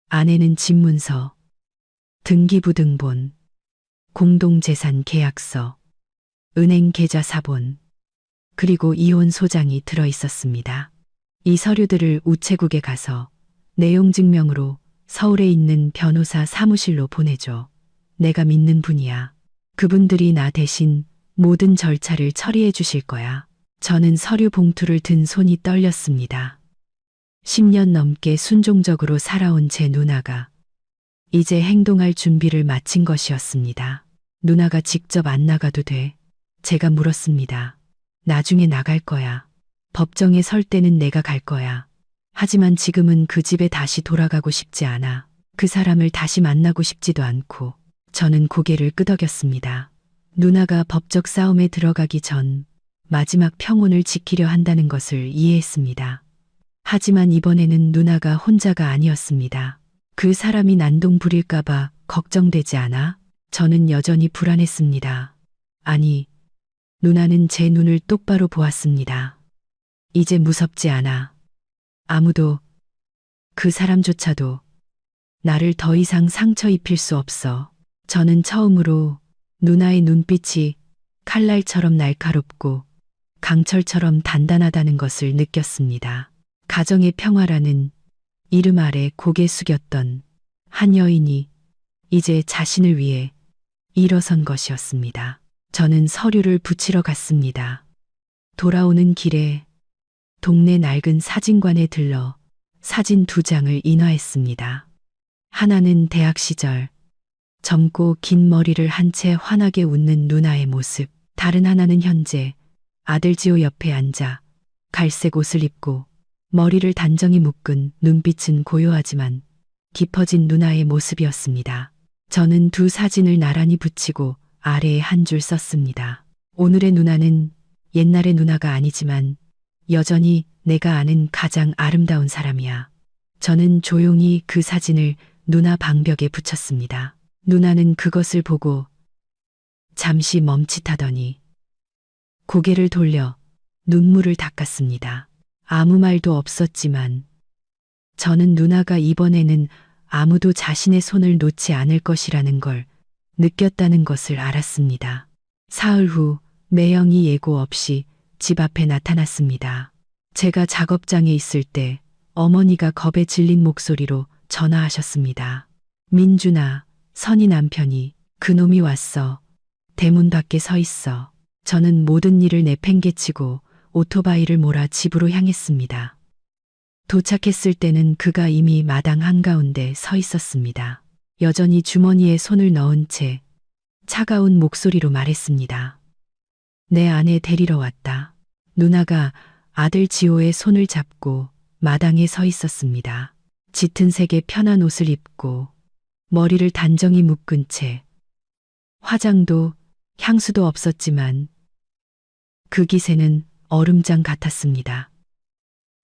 안에는 집문서, 등기부등본, 공동재산 계약서, 은행 계좌 사본, 그리고 이혼 소장이 들어 있었습니다. 이 서류들을 우체국에 가서 내용 증명으로 서울에 있는 변호사 사무실로 보내줘. 내가 믿는 분이야. 그분들이 나 대신 모든 절차를 처리해 주실 거야. 저는 서류 봉투를 든 손이 떨렸습니다. 10년 넘게 순종적으로 살아온 제 누나가 이제 행동할 준비를 마친 것이었습니다. 누나가 직접 안 나가도 돼. 제가 물었습니다. 나중에 나갈 거야. 법정에 설 때는 내가 갈 거야. 하지만 지금은 그 집에 다시 돌아가고 싶지 않아. 그 사람을 다시 만나고 싶지도 않고. 저는 고개를 끄덕였습니다. 누나가 법적 싸움에 들어가기 전 마지막 평온을 지키려 한다는 것을 이해했습니다. 하지만 이번에는 누나가 혼자가 아니었습니다. 그 사람이 난동 부릴까봐 걱정되지 않아? 저는 여전히 불안했습니다. 아니, 누나는 제 눈을 똑바로 보았습니다. 이제 무섭지 않아. 아무도, 그 사람조차도 나를 더 이상 상처 입힐 수 없어. 저는 처음으로 누나의 눈빛이 칼날처럼 날카롭고 강철처럼 단단하다는 것을 느꼈습니다. 가정의 평화라는 이름 아래 고개 숙였던 한 여인이 이제 자신을 위해 일어선 것이었습니다. 저는 서류를 붙이러 갔습니다. 돌아오는 길에 동네 낡은 사진관에 들러 사진 2장을 인화했습니다. 하나는 대학 시절 젊고 긴 머리를 한 채 환하게 웃는 누나의 모습, 다른 하나는 현재 아들 지호 옆에 앉아 갈색 옷을 입고 머리를 단정히 묶은 눈빛은 고요하지만 깊어진 누나의 모습이었습니다. 저는 두 사진을 나란히 붙이고 아래에 한 줄 썼습니다. 오늘의 누나는 옛날의 누나가 아니지만 여전히 내가 아는 가장 아름다운 사람이야. 저는 조용히 그 사진을 누나 방벽에 붙였습니다. 누나는 그것을 보고 잠시 멈칫하더니 고개를 돌려 눈물을 닦았습니다. 아무 말도 없었지만 저는 누나가 이번에는 아무도 자신의 손을 놓지 않을 것이라는 걸 느꼈다는 것을 알았습니다. 사흘 후 매형이 예고 없이 집 앞에 나타났습니다. 제가 작업장에 있을 때 어머니가 겁에 질린 목소리로 전화하셨습니다. 민준아, 선희 남편이 그놈이 왔어. 대문 밖에 서 있어. 저는 모든 일을 내팽개치고 오토바이를 몰아 집으로 향했습니다. 도착했을 때는 그가 이미 마당 한가운데 서 있었습니다. 여전히 주머니에 손을 넣은 채 차가운 목소리로 말했습니다. 내 아내 데리러 왔다. 누나가 아들 지호의 손을 잡고 마당에 서 있었습니다. 짙은 색의 편한 옷을 입고 머리를 단정히 묶은 채 화장도 향수도 없었지만 그 기세는 얼음장 같았습니다.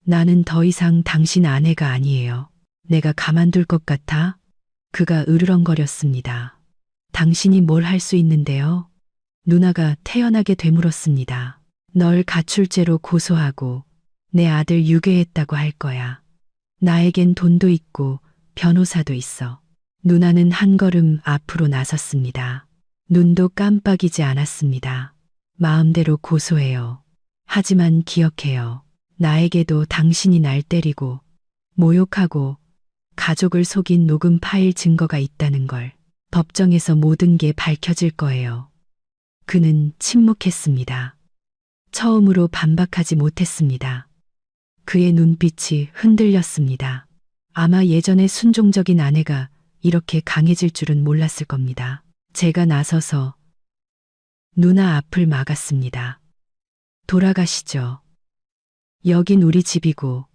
나는 더 이상 당신 아내가 아니에요. 내가 가만둘 것 같아? 그가 으르렁거렸습니다. 당신이 뭘 할 수 있는데요? 누나가 태연하게 되물었습니다. 널 가출죄로 고소하고 내 아들 유괴했다고 할 거야. 나에겐 돈도 있고 변호사도 있어. 누나는 한 걸음 앞으로 나섰습니다. 눈도 깜빡이지 않았습니다. 마음대로 고소해요. 하지만 기억해요. 나에게도 당신이 날 때리고 모욕하고 가족을 속인 녹음 파일 증거가 있다는 걸. 법정에서 모든 게 밝혀질 거예요. 그는 침묵했습니다. 처음으로 반박하지 못했습니다. 그의 눈빛이 흔들렸습니다. 아마 예전에 순종적인 아내가 이렇게 강해질 줄은 몰랐을 겁니다. 제가 나서서 누나 앞을 막았습니다. 돌아가시죠. 여긴 우리 집이고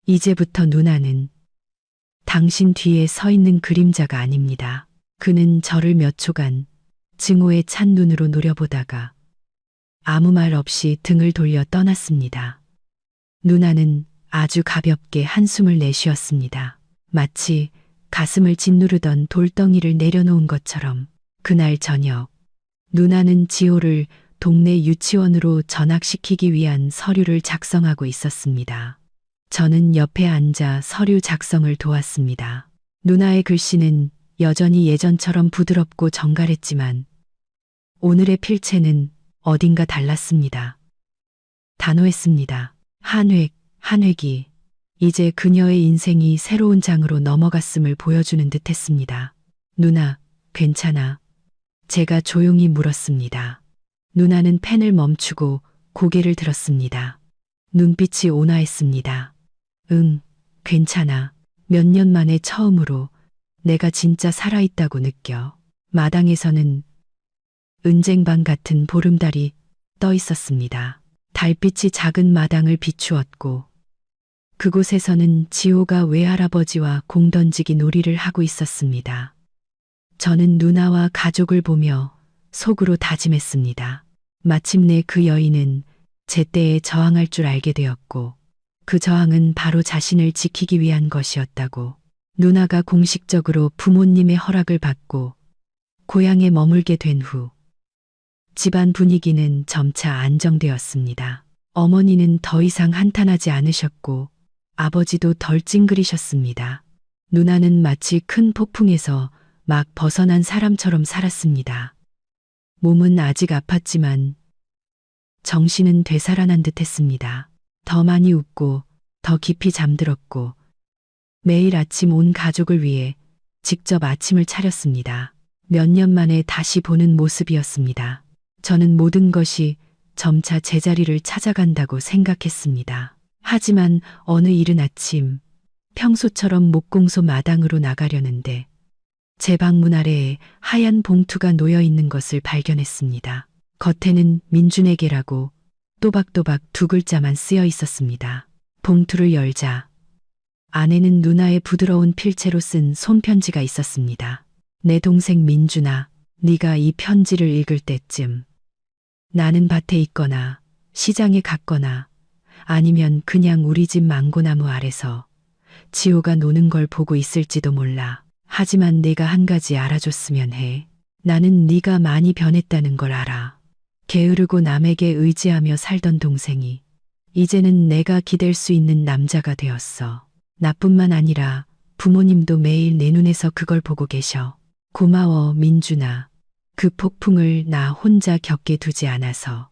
이제부터 누나는 당신 뒤에 서 있는 그림자가 아닙니다. 그는 저를 몇 초간 증오에 찬 눈으로 노려보다가 아무 말 없이 등을 돌려 떠났습니다. 누나는 아주 가볍게 한숨을 내쉬었습니다. 마치 가슴을 짓누르던 돌덩이를 내려놓은 것처럼. 그날 저녁 누나는 지호를 동네 유치원으로 전학시키기 위한 서류를 작성하고 있었습니다. 저는 옆에 앉아 서류 작성을 도왔습니다. 누나의 글씨는 여전히 예전처럼 부드럽고 정갈했지만 오늘의 필체는 어딘가 달랐습니다. 단호했습니다. 한 획, 한 획이 이제 그녀의 인생이 새로운 장으로 넘어갔음을 보여주는 듯했습니다. 누나, 괜찮아? 제가 조용히 물었습니다. 누나는 펜을 멈추고 고개를 들었습니다. 눈빛이 온화했습니다. 응, 괜찮아. 몇 년 만에 처음으로 내가 진짜 살아있다고 느껴. 마당에서는 은쟁반 같은 보름달이 떠 있었습니다. 달빛이 작은 마당을 비추었고 그곳에서는 지호가 외할아버지와 공 던지기 놀이를 하고 있었습니다. 저는 누나와 가족을 보며 속으로 다짐했습니다. 마침내 그 여인은 제때에 저항할 줄 알게 되었고 그 저항은 바로 자신을 지키기 위한 것이었다고. 누나가 공식적으로 부모님의 허락을 받고 고향에 머물게 된 후 집안 분위기는 점차 안정되었습니다. 어머니는 더 이상 한탄하지 않으셨고 아버지도 덜 찡그리셨습니다. 누나는 마치 큰 폭풍에서 막 벗어난 사람처럼 살았습니다. 몸은 아직 아팠지만 정신은 되살아난 듯했습니다. 더 많이 웃고 더 깊이 잠들었고 매일 아침 온 가족을 위해 직접 아침을 차렸습니다. 몇 년 만에 다시 보는 모습이었습니다. 저는 모든 것이 점차 제자리를 찾아간다고 생각했습니다. 하지만 어느 이른 아침 평소처럼 목공소 마당으로 나가려는데 제 방문 아래에 하얀 봉투가 놓여 있는 것을 발견했습니다. 겉에는 민준에게라고 또박또박 두 글자만 쓰여 있었습니다. 봉투를 열자 안에는 누나의 부드러운 필체로 쓴 손편지가 있었습니다. 내 동생 민준아, 네가 이 편지를 읽을 때쯤 나는 밭에 있거나 시장에 갔거나 아니면 그냥 우리 집 망고나무 아래서 지호가 노는 걸 보고 있을지도 몰라. 하지만 내가 한 가지 알아줬으면 해. 나는 네가 많이 변했다는 걸 알아. 게으르고 남에게 의지하며 살던 동생이 이제는 내가 기댈 수 있는 남자가 되었어. 나뿐만 아니라 부모님도 매일 내 눈에서 그걸 보고 계셔. 고마워, 민준아. 그 폭풍을 나 혼자 겪게 두지 않아서.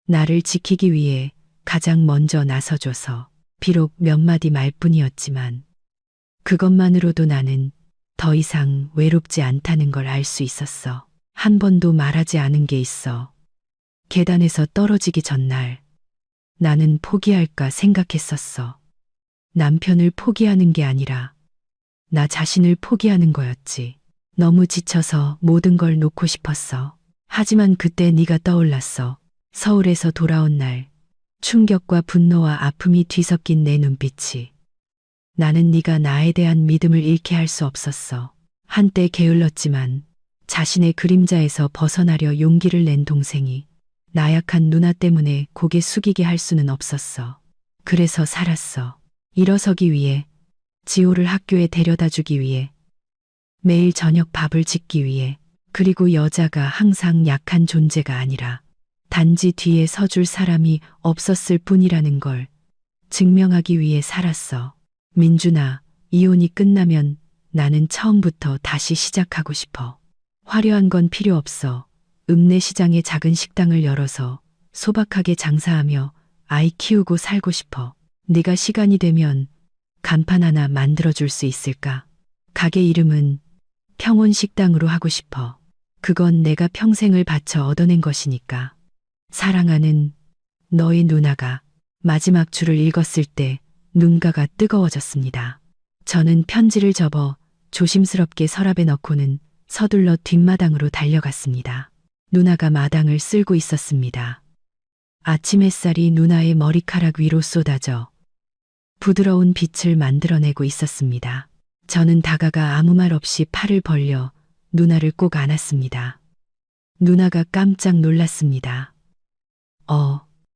나를 지키기 위해 가장 먼저 나서줘서. 비록 몇 마디 말뿐이었지만 그것만으로도 나는 더 이상 외롭지 않다는 걸 알 수 있었어. 한 번도 말하지 않은 게 있어. 계단에서 떨어지기 전날 나는 포기할까 생각했었어. 남편을 포기하는 게 아니라 나 자신을 포기하는 거였지. 너무 지쳐서 모든 걸 놓고 싶었어. 하지만 그때 네가 떠올랐어. 서울에서 돌아온 날 충격과 분노와 아픔이 뒤섞인 내 눈빛이. 나는 네가 나에 대한 믿음을 잃게 할 수 없었어. 한때 게을렀지만 자신의 그림자에서 벗어나려 용기를 낸 동생이 나약한 누나 때문에 고개 숙이게 할 수는 없었어. 그래서 살았어. 일어서기 위해, 지호를 학교에 데려다 주기 위해, 매일 저녁 밥을 짓기 위해, 그리고 여자가 항상 약한 존재가 아니라 단지 뒤에 서줄 사람이 없었을 뿐이라는 걸 증명하기 위해 살았어. 민준아, 이혼이 끝나면 나는 처음부터 다시 시작하고 싶어. 화려한 건 필요 없어. 읍내시장에 작은 식당을 열어서 소박하게 장사하며 아이 키우고 살고 싶어. 네가 시간이 되면 간판 하나 만들어줄 수 있을까? 가게 이름은 평온식당으로 하고 싶어. 그건 내가 평생을 바쳐 얻어낸 것이니까. 사랑하는 너의 누나가. 마지막 줄을 읽었을 때 눈가가 뜨거워졌습니다. 저는 편지를 접어 조심스럽게 서랍에 넣고는 서둘러 뒷마당으로 달려갔습니다. 누나가 마당을 쓸고 있었습니다. 아침 햇살이 누나의 머리카락 위로 쏟아져 부드러운 빛을 만들어내고 있었습니다. 저는 다가가 아무 말 없이 팔을 벌려 누나를 꼭 안았습니다. 누나가 깜짝 놀랐습니다.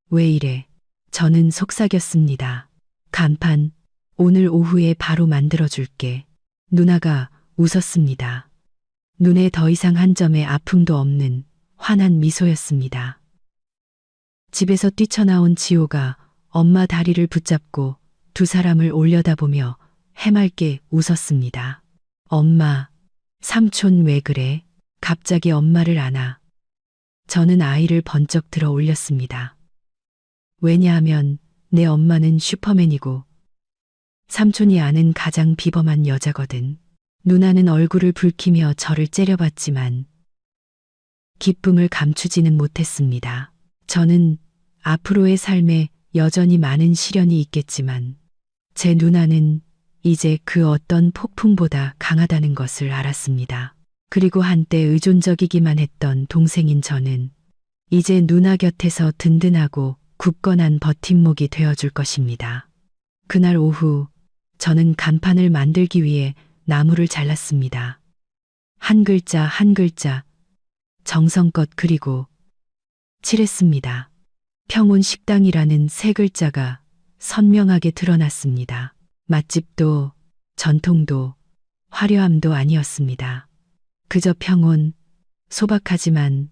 왜 이래? 저는 속삭였습니다. 간판, 오늘 오후에 바로 만들어줄게. 누나가 웃었습니다. 눈에 더 이상 한 점의 아픔도 없는 환한 미소였습니다. 집에서 뛰쳐나온 지호가 엄마 다리를 붙잡고 두 사람을 올려다보며 해맑게 웃었습니다. 엄마, 삼촌 왜 그래? 갑자기 엄마를 안아. 저는 아이를 번쩍 들어 올렸습니다. 왜냐하면 내 엄마는 슈퍼맨이고 삼촌이 아는 가장 비범한 여자거든. 누나는 얼굴을 붉히며 저를 째려봤지만 기쁨을 감추지는 못했습니다. 저는 앞으로의 삶에 여전히 많은 시련이 있겠지만 제 누나는 이제 그 어떤 폭풍보다 강하다는 것을 알았습니다. 그리고 한때 의존적이기만 했던 동생인 저는 이제 누나 곁에서 든든하고 굳건한 버팀목이 되어줄 것입니다. 그날 오후 저는 간판을 만들기 위해 나무를 잘랐습니다. 한 글자 한 글자 정성껏 그리고 칠했습니다. 평온식당이라는 세 글자가 선명하게 드러났습니다. 맛집도 전통도 화려함도 아니었습니다. 그저 평온, 소박하지만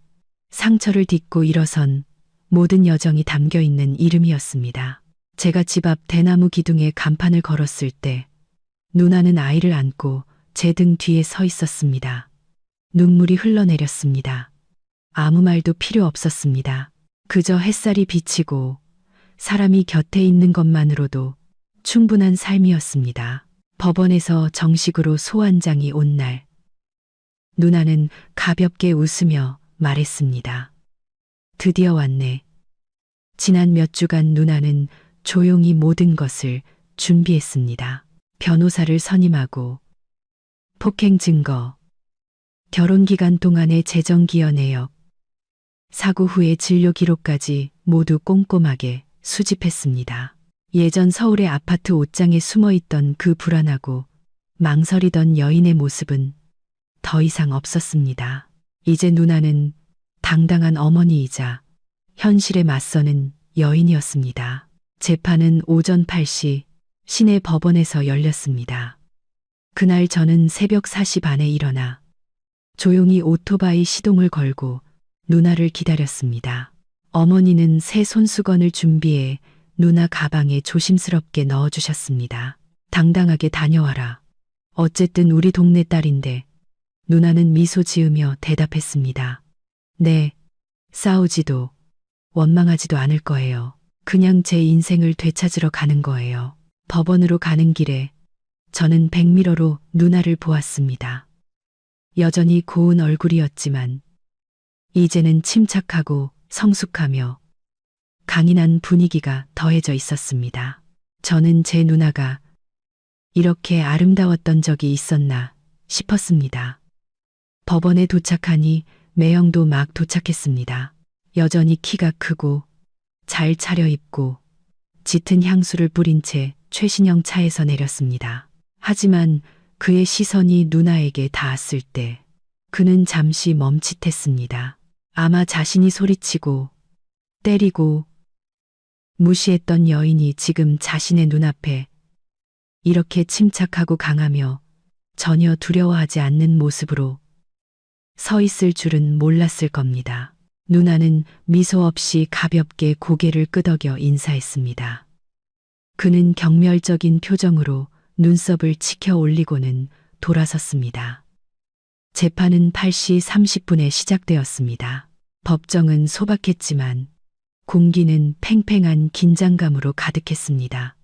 상처를 딛고 일어선 모든 여정이 담겨 있는 이름이었습니다. 제가 집 앞 대나무 기둥에 간판을 걸었을 때 누나는 아이를 안고 제 등 뒤에 서 있었습니다. 눈물이 흘러내렸습니다. 아무 말도 필요 없었습니다. 그저 햇살이 비치고 사람이 곁에 있는 것만으로도 충분한 삶이었습니다. 법원에서 정식으로 소환장이 온 날, 누나는 가볍게 웃으며 말했습니다. 드디어 왔네. 지난 몇 주간 누나는 조용히 모든 것을 준비했습니다. 변호사를 선임하고 폭행 증거, 결혼 기간 동안의 재정 기여 내역, 사고 후의 진료 기록까지 모두 꼼꼼하게 수집했습니다. 예전 서울의 아파트 옷장에 숨어 있던 그 불안하고 망설이던 여인의 모습은 더 이상 없었습니다. 이제 누나는 당당한 어머니이자 현실에 맞서는 여인이었습니다. 재판은 오전 8시 시내 법원에서 열렸습니다. 그날 저는 새벽 4시 반에 일어나 조용히 오토바이 시동을 걸고 누나를 기다렸습니다. 어머니는 새 손수건을 준비해 누나 가방에 조심스럽게 넣어주셨습니다. 당당하게 다녀와라. 어쨌든 우리 동네 딸인데. 누나는 미소 지으며 대답했습니다. 네, 싸우지도 원망하지도 않을 거예요. 그냥 제 인생을 되찾으러 가는 거예요. 법원으로 가는 길에 저는 백미러로 누나를 보았습니다. 여전히 고운 얼굴이었지만 이제는 침착하고 성숙하며 강인한 분위기가 더해져 있었습니다. 저는 제 누나가 이렇게 아름다웠던 적이 있었나 싶었습니다. 법원에 도착하니 매형도 막 도착했습니다. 여전히 키가 크고 잘 차려입고 짙은 향수를 뿌린 채 최신형 차에서 내렸습니다. 하지만 그의 시선이 누나에게 닿았을 때 그는 잠시 멈칫했습니다. 아마 자신이 소리치고 때리고 무시했던 여인이 지금 자신의 눈앞에 이렇게 침착하고 강하며 전혀 두려워하지 않는 모습으로 서 있을 줄은 몰랐을 겁니다. 누나는 미소 없이 가볍게 고개를 끄덕여 인사했습니다. 그는 경멸적인 표정으로 눈썹을 치켜 올리고는 돌아섰습니다. 재판은 8시 30분에 시작되었습니다. 법정은 소박했지만 공기는 팽팽한 긴장감으로 가득했습니다.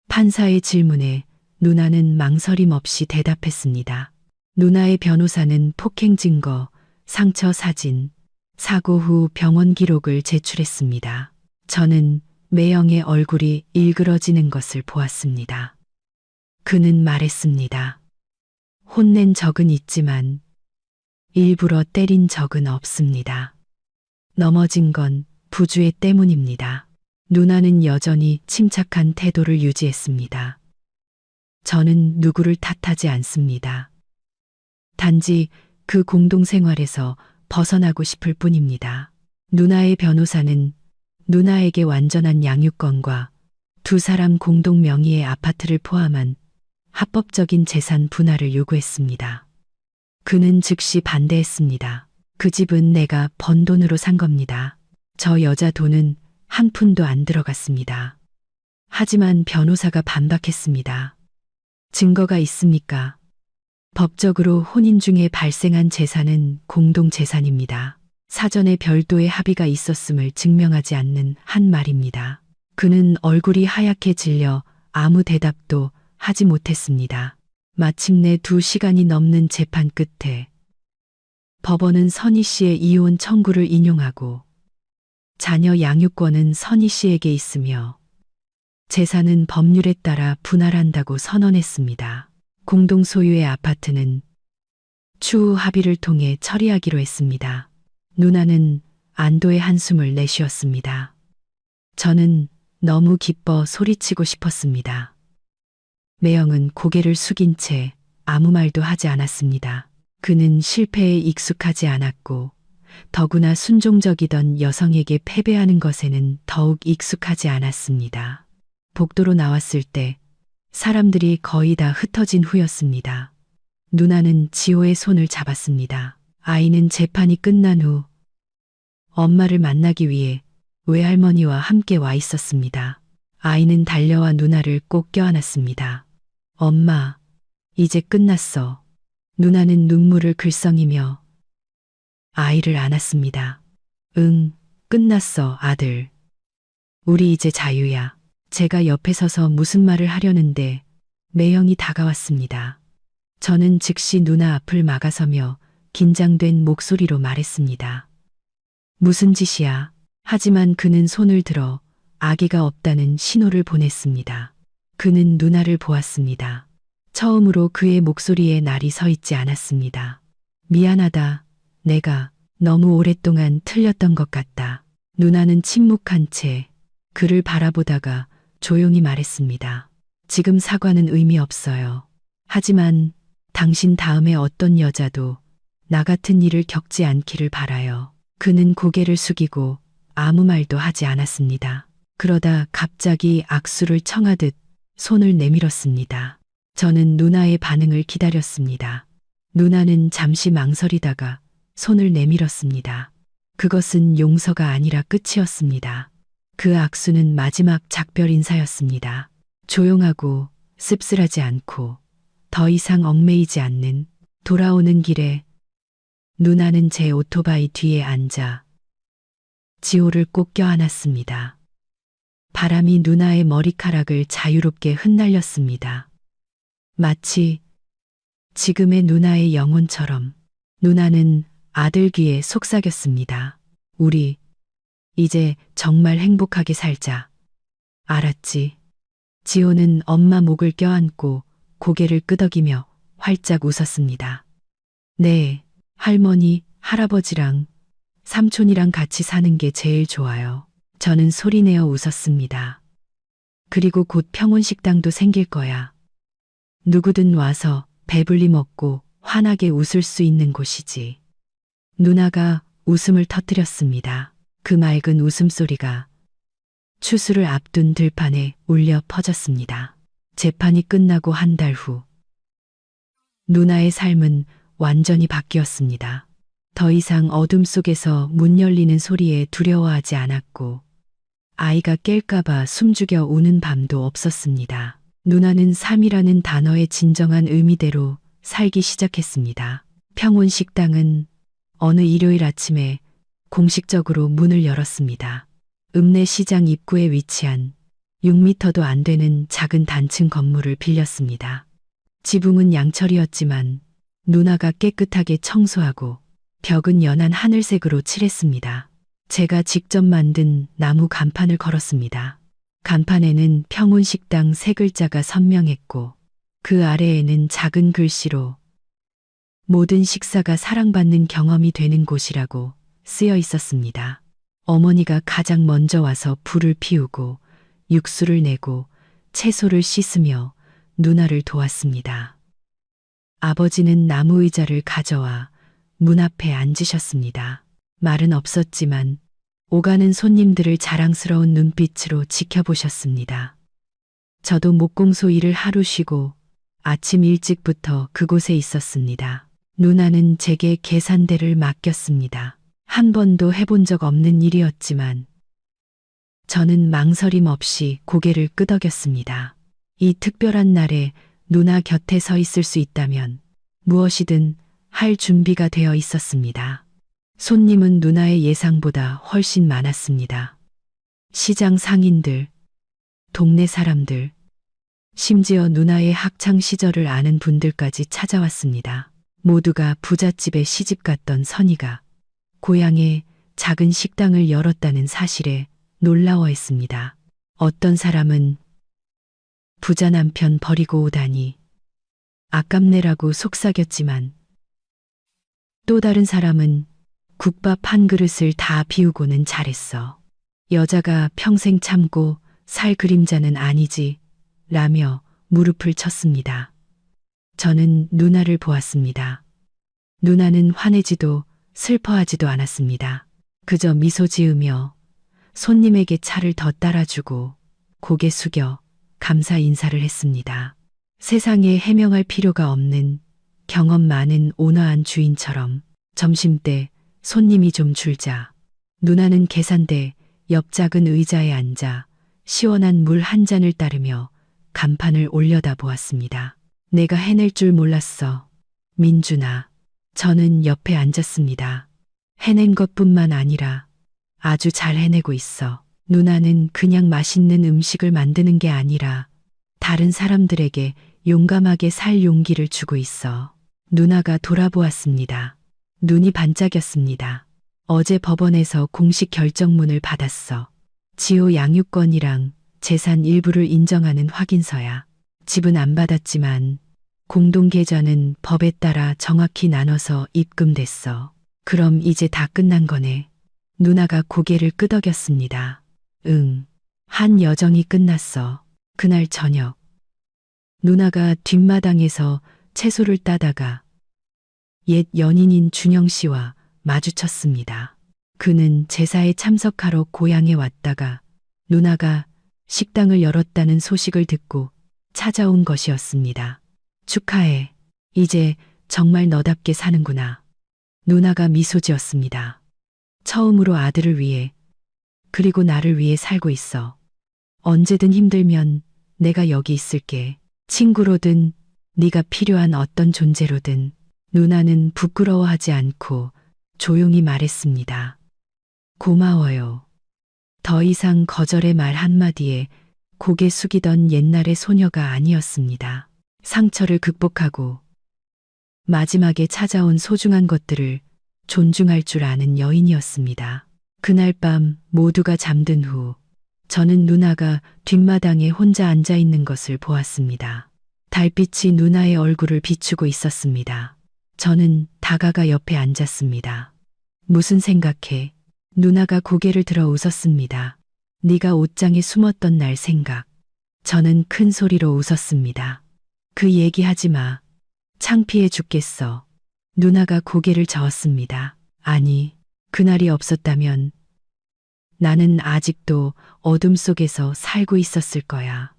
판사의 질문에 누나는 망설임 없이 대답했습니다. 누나의 변호사는 폭행 증거, 상처 사진, 사고 후 병원 기록을 제출했습니다. 저는 매형의 얼굴이 일그러지는 것을 보았습니다. 그는 말했습니다. 혼낸 적은 있지만 일부러 때린 적은 없습니다. 넘어진 건 부주의 때문입니다. 누나는 여전히 침착한 태도를 유지했습니다. 저는 누구를 탓하지 않습니다. 단지 그 공동생활에서 벗어나고 싶을 뿐입니다. 누나의 변호사는 누나에게 완전한 양육권과 두 사람 공동 명의의 아파트를 포함한 합법적인 재산 분할을 요구했습니다. 그는 즉시 반대했습니다. 그 집은 내가 번 돈으로 산 겁니다. 저 여자 돈은 한 푼도 안 들어갔습니다. 하지만 변호사가 반박했습니다. 증거가 있습니까? 법적으로 혼인 중에 발생한 재산은 공동재산입니다. 사전에 별도의 합의가 있었음을 증명하지 않는 한 말입니다. 그는 얼굴이 하얗게 질려 아무 대답도 하지 못했습니다. 마침내 2시간이 넘는 재판 끝에 법원은 선희 씨의 이혼 청구를 인용하고 자녀 양육권은 선희 씨에게 있으며 재산은 법률에 따라 분할한다고 선언했습니다. 공동 소유의 아파트는 추후 합의를 통해 처리하기로 했습니다. 누나는 안도의 한숨을 내쉬었습니다. 저는 너무 기뻐 소리치고 싶었습니다. 매형은 고개를 숙인 채 아무 말도 하지 않았습니다. 그는 실패에 익숙하지 않았고 더구나 순종적이던 여성에게 패배하는 것에는 더욱 익숙하지 않았습니다. 복도로 나왔을 때 사람들이 거의 다 흩어진 후였습니다. 누나는 지호의 손을 잡았습니다. 아이는 재판이 끝난 후 엄마를 만나기 위해 외할머니와 함께 와 있었습니다. 아이는 달려와 누나를 꼭 껴안았습니다. 엄마, 이제 끝났어. 누나는 눈물을 글썽이며 아이를 안았습니다. 응, 끝났어, 아들. 우리 이제 자유야. 제가 옆에 서서 무슨 말을 하려는데 매형이 다가왔습니다. 저는 즉시 누나 앞을 막아서며 긴장된 목소리로 말했습니다. 무슨 짓이야? 하지만 그는 손을 들어 아기가 없다는 신호를 보냈습니다. 그는 누나를 보았습니다. 처음으로 그의 목소리에 날이 서 있지 않았습니다. 미안하다. 내가 너무 오랫동안 틀렸던 것 같다. 누나는 침묵한 채 그를 바라보다가 조용히 말했습니다. 지금 사과는 의미 없어요. 하지만 당신 다음에 어떤 여자도 나 같은 일을 겪지 않기를 바라요. 그는 고개를 숙이고 아무 말도 하지 않았습니다. 그러다 갑자기 악수를 청하듯 손을 내밀었습니다. 저는 누나의 반응을 기다렸습니다. 누나는 잠시 망설이다가 손을 내밀었습니다. 그것은 용서가 아니라 끝이었습니다. 그 악수는 마지막 작별 인사였습니다. 조용하고 씁쓸하지 않고 더 이상 얽매이지 않는. 돌아오는 길에 누나는 제 오토바이 뒤에 앉아 지호를 꼭 껴안았습니다. 바람이 누나의 머리카락을 자유롭게 흩날렸습니다. 마치 지금의 누나의 영혼처럼. 누나는 아들 귀에 속삭였습니다. 우리 이제 정말 행복하게 살자. 알았지? 지호는 엄마 목을 껴안고 고개를 끄덕이며 활짝 웃었습니다. 네, 할머니, 할아버지랑 삼촌이랑 같이 사는 게 제일 좋아요. 저는 소리내어 웃었습니다. 그리고 곧 평온식당도 생길 거야. 누구든 와서 배불리 먹고 환하게 웃을 수 있는 곳이지. 누나가 웃음을 터뜨렸습니다. 그 맑은 웃음소리가 추수를 앞둔 들판에 울려 퍼졌습니다. 재판이 끝나고 한 달 후, 누나의 삶은 완전히 바뀌었습니다. 더 이상 어둠 속에서 문 열리는 소리에 두려워하지 않았고, 아이가 깰까봐 숨죽여 우는 밤도 없었습니다. 누나는 삶이라는 단어의 진정한 의미대로 살기 시작했습니다. 평온식당은 어느 일요일 아침에 공식적으로 문을 열었습니다. 읍내시장 입구에 위치한 6미터도 안 되는 작은 단층 건물을 빌렸습니다. 지붕은 양철이었지만 누나가 깨끗하게 청소하고 벽은 연한 하늘색으로 칠했습니다. 제가 직접 만든 나무 간판을 걸었습니다. 간판에는 평온식당 세 글자가 선명했고 그 아래에는 작은 글씨로 모든 식사가 사랑받는 경험이 되는 곳이라고 쓰여 있었습니다. 어머니가 가장 먼저 와서 불을 피우고 육수를 내고 채소를 씻으며 누나를 도왔습니다. 아버지는 나무 의자를 가져와 문 앞에 앉으셨습니다. 말은 없었지만 오가는 손님들을 자랑스러운 눈빛으로 지켜보셨습니다. 저도 목공소 일을 하루 쉬고 아침 일찍부터 그곳에 있었습니다. 누나는 제게 계산대를 맡겼습니다. 한 번도 해본 적 없는 일이었지만 저는 망설임 없이 고개를 끄덕였습니다. 이 특별한 날에 누나 곁에 서 있을 수 있다면 무엇이든 할 준비가 되어 있었습니다. 손님은 누나의 예상보다 훨씬 많았습니다. 시장 상인들, 동네 사람들, 심지어 누나의 학창 시절을 아는 분들까지 찾아왔습니다. 모두가 부잣집에 시집갔던 선희가 고향에 작은 식당을 열었다는 사실에 놀라워했습니다. 어떤 사람은 부자 남편 버리고 오다니 아깝네라고 속삭였지만 또 다른 사람은 국밥 한 그릇을 다 비우고는 잘했어. 여자가 평생 참고 살 그림자는 아니지 라며 무릎을 쳤습니다. 저는 누나를 보았습니다. 누나는 화내지도 슬퍼하지도 않았습니다. 그저 미소 지으며 손님에게 차를 더 따라주고 고개 숙여 감사 인사를 했습니다. 세상에 해명할 필요가 없는 경험 많은 온화한 주인처럼. 점심때 손님이 좀 줄자 누나는 계산대 옆 작은 의자에 앉아 시원한 물 한 잔을 따르며 간판을 올려다 보았습니다. 내가 해낼 줄 몰랐어. 민준아. 저는 옆에 앉았습니다. 해낸 것뿐만 아니라 아주 잘 해내고 있어. 누나는 그냥 맛있는 음식을 만드는 게 아니라 다른 사람들에게 용감하게 살 용기를 주고 있어. 누나가 돌아보았습니다. 눈이 반짝였습니다. 어제 법원에서 공식 결정문을 받았어. 지호 양육권이랑 재산 일부를 인정하는 확인서야. 집은 안 받았지만 공동계좌는 법에 따라 정확히 나눠서 입금됐어. 그럼 이제 다 끝난 거네. 누나가 고개를 끄덕였습니다. 응. 한 여정이 끝났어. 그날 저녁. 누나가 뒷마당에서 채소를 따다가 옛 연인인 준영 씨와 마주쳤습니다. 그는 제사에 참석하러 고향에 왔다가 누나가 식당을 열었다는 소식을 듣고 찾아온 것이었습니다. 축하해. 이제 정말 너답게 사는구나. 누나가 미소 지었습니다. 처음으로 아들을 위해, 그리고 나를 위해 살고 있어. 언제든 힘들면 내가 여기 있을게. 친구로든 네가 필요한 어떤 존재로든. 누나는 부끄러워하지 않고 조용히 말했습니다. 고마워요. 더 이상 거절의 말 한마디에 고개 숙이던 옛날의 소녀가 아니었습니다. 상처를 극복하고 마지막에 찾아온 소중한 것들을 존중할 줄 아는 여인이었습니다. 그날 밤 모두가 잠든 후 저는 누나가 뒷마당에 혼자 앉아 있는 것을 보았습니다. 달빛이 누나의 얼굴을 비추고 있었습니다. 저는 다가가 옆에 앉았습니다. 무슨 생각해? 누나가 고개를 들어 웃었습니다. 네가 옷장에 숨었던 날 생각. 저는 큰 소리로 웃었습니다. 그 얘기하지 마. 창피해 죽겠어. 누나가 고개를 저었습니다. 아니, 그날이 없었다면 나는 아직도 어둠 속에서 살고 있었을 거야.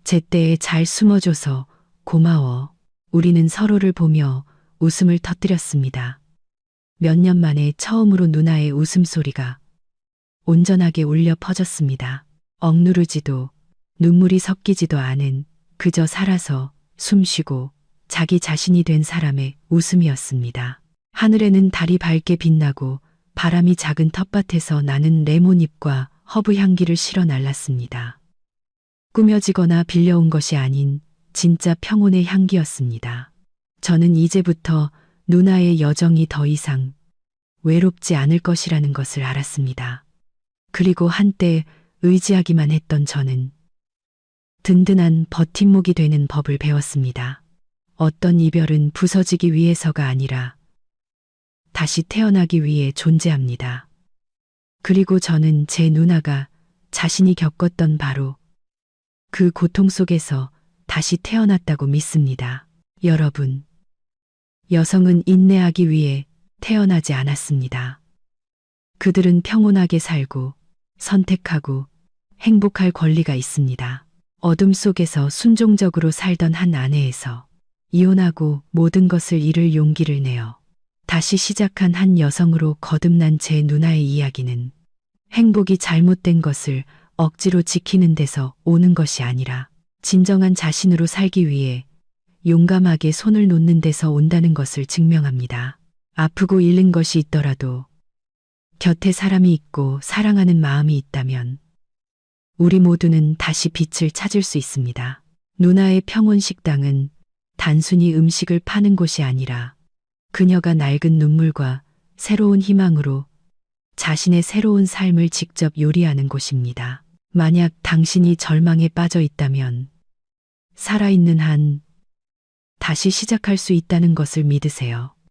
제때에 잘 숨어줘서 고마워. 우리는 서로를 보며 웃음을 터뜨렸습니다. 몇 년 만에 처음으로 누나의 웃음소리가 온전하게 울려 퍼졌습니다. 억누르지도 눈물이 섞이지도 않은 그저 살아서 숨쉬고 자기 자신이 된 사람의 웃음이었습니다. 하늘에는 달이 밝게 빛나고 바람이 작은 텃밭에서 나는 레몬잎과 허브 향기를 실어 날랐습니다. 꾸며지거나 빌려온 것이 아닌 진짜 평온의 향기였습니다. 저는 이제부터 누나의 여정이 더 이상 외롭지 않을 것이라는 것을 알았습니다. 그리고 한때 의지하기만 했던 저는 든든한 버팀목이 되는 법을 배웠습니다. 어떤 이별은 부서지기 위해서가 아니라 다시 태어나기 위해 존재합니다. 그리고 저는 제 누나가 자신이 겪었던 바로 그 고통 속에서 다시 태어났다고 믿습니다. 여러분, 여성은 인내하기 위해 태어나지 않았습니다. 그들은 평온하게 살고 선택하고 행복할 권리가 있습니다. 어둠 속에서 순종적으로 살던 한 아내에서 이혼하고 모든 것을 잃을 용기를 내어 다시 시작한 한 여성으로 거듭난 제 누나의 이야기는 행복이 잘못된 것을 억지로 지키는 데서 오는 것이 아니라 진정한 자신으로 살기 위해 용감하게 손을 놓는 데서 온다는 것을 증명합니다. 아프고 잃는 것이 있더라도 곁에 사람이 있고 사랑하는 마음이 있다면 우리 모두는 다시 빛을 찾을 수 있습니다. 누나의 평온 식당은 단순히 음식을 파는 곳이 아니라 그녀가 낡은 눈물과 새로운 희망으로 자신의 새로운 삶을 직접 요리하는 곳입니다. 만약 당신이 절망에 빠져 있다면 살아있는 한 다시 시작할 수 있다는 것을 믿으세요.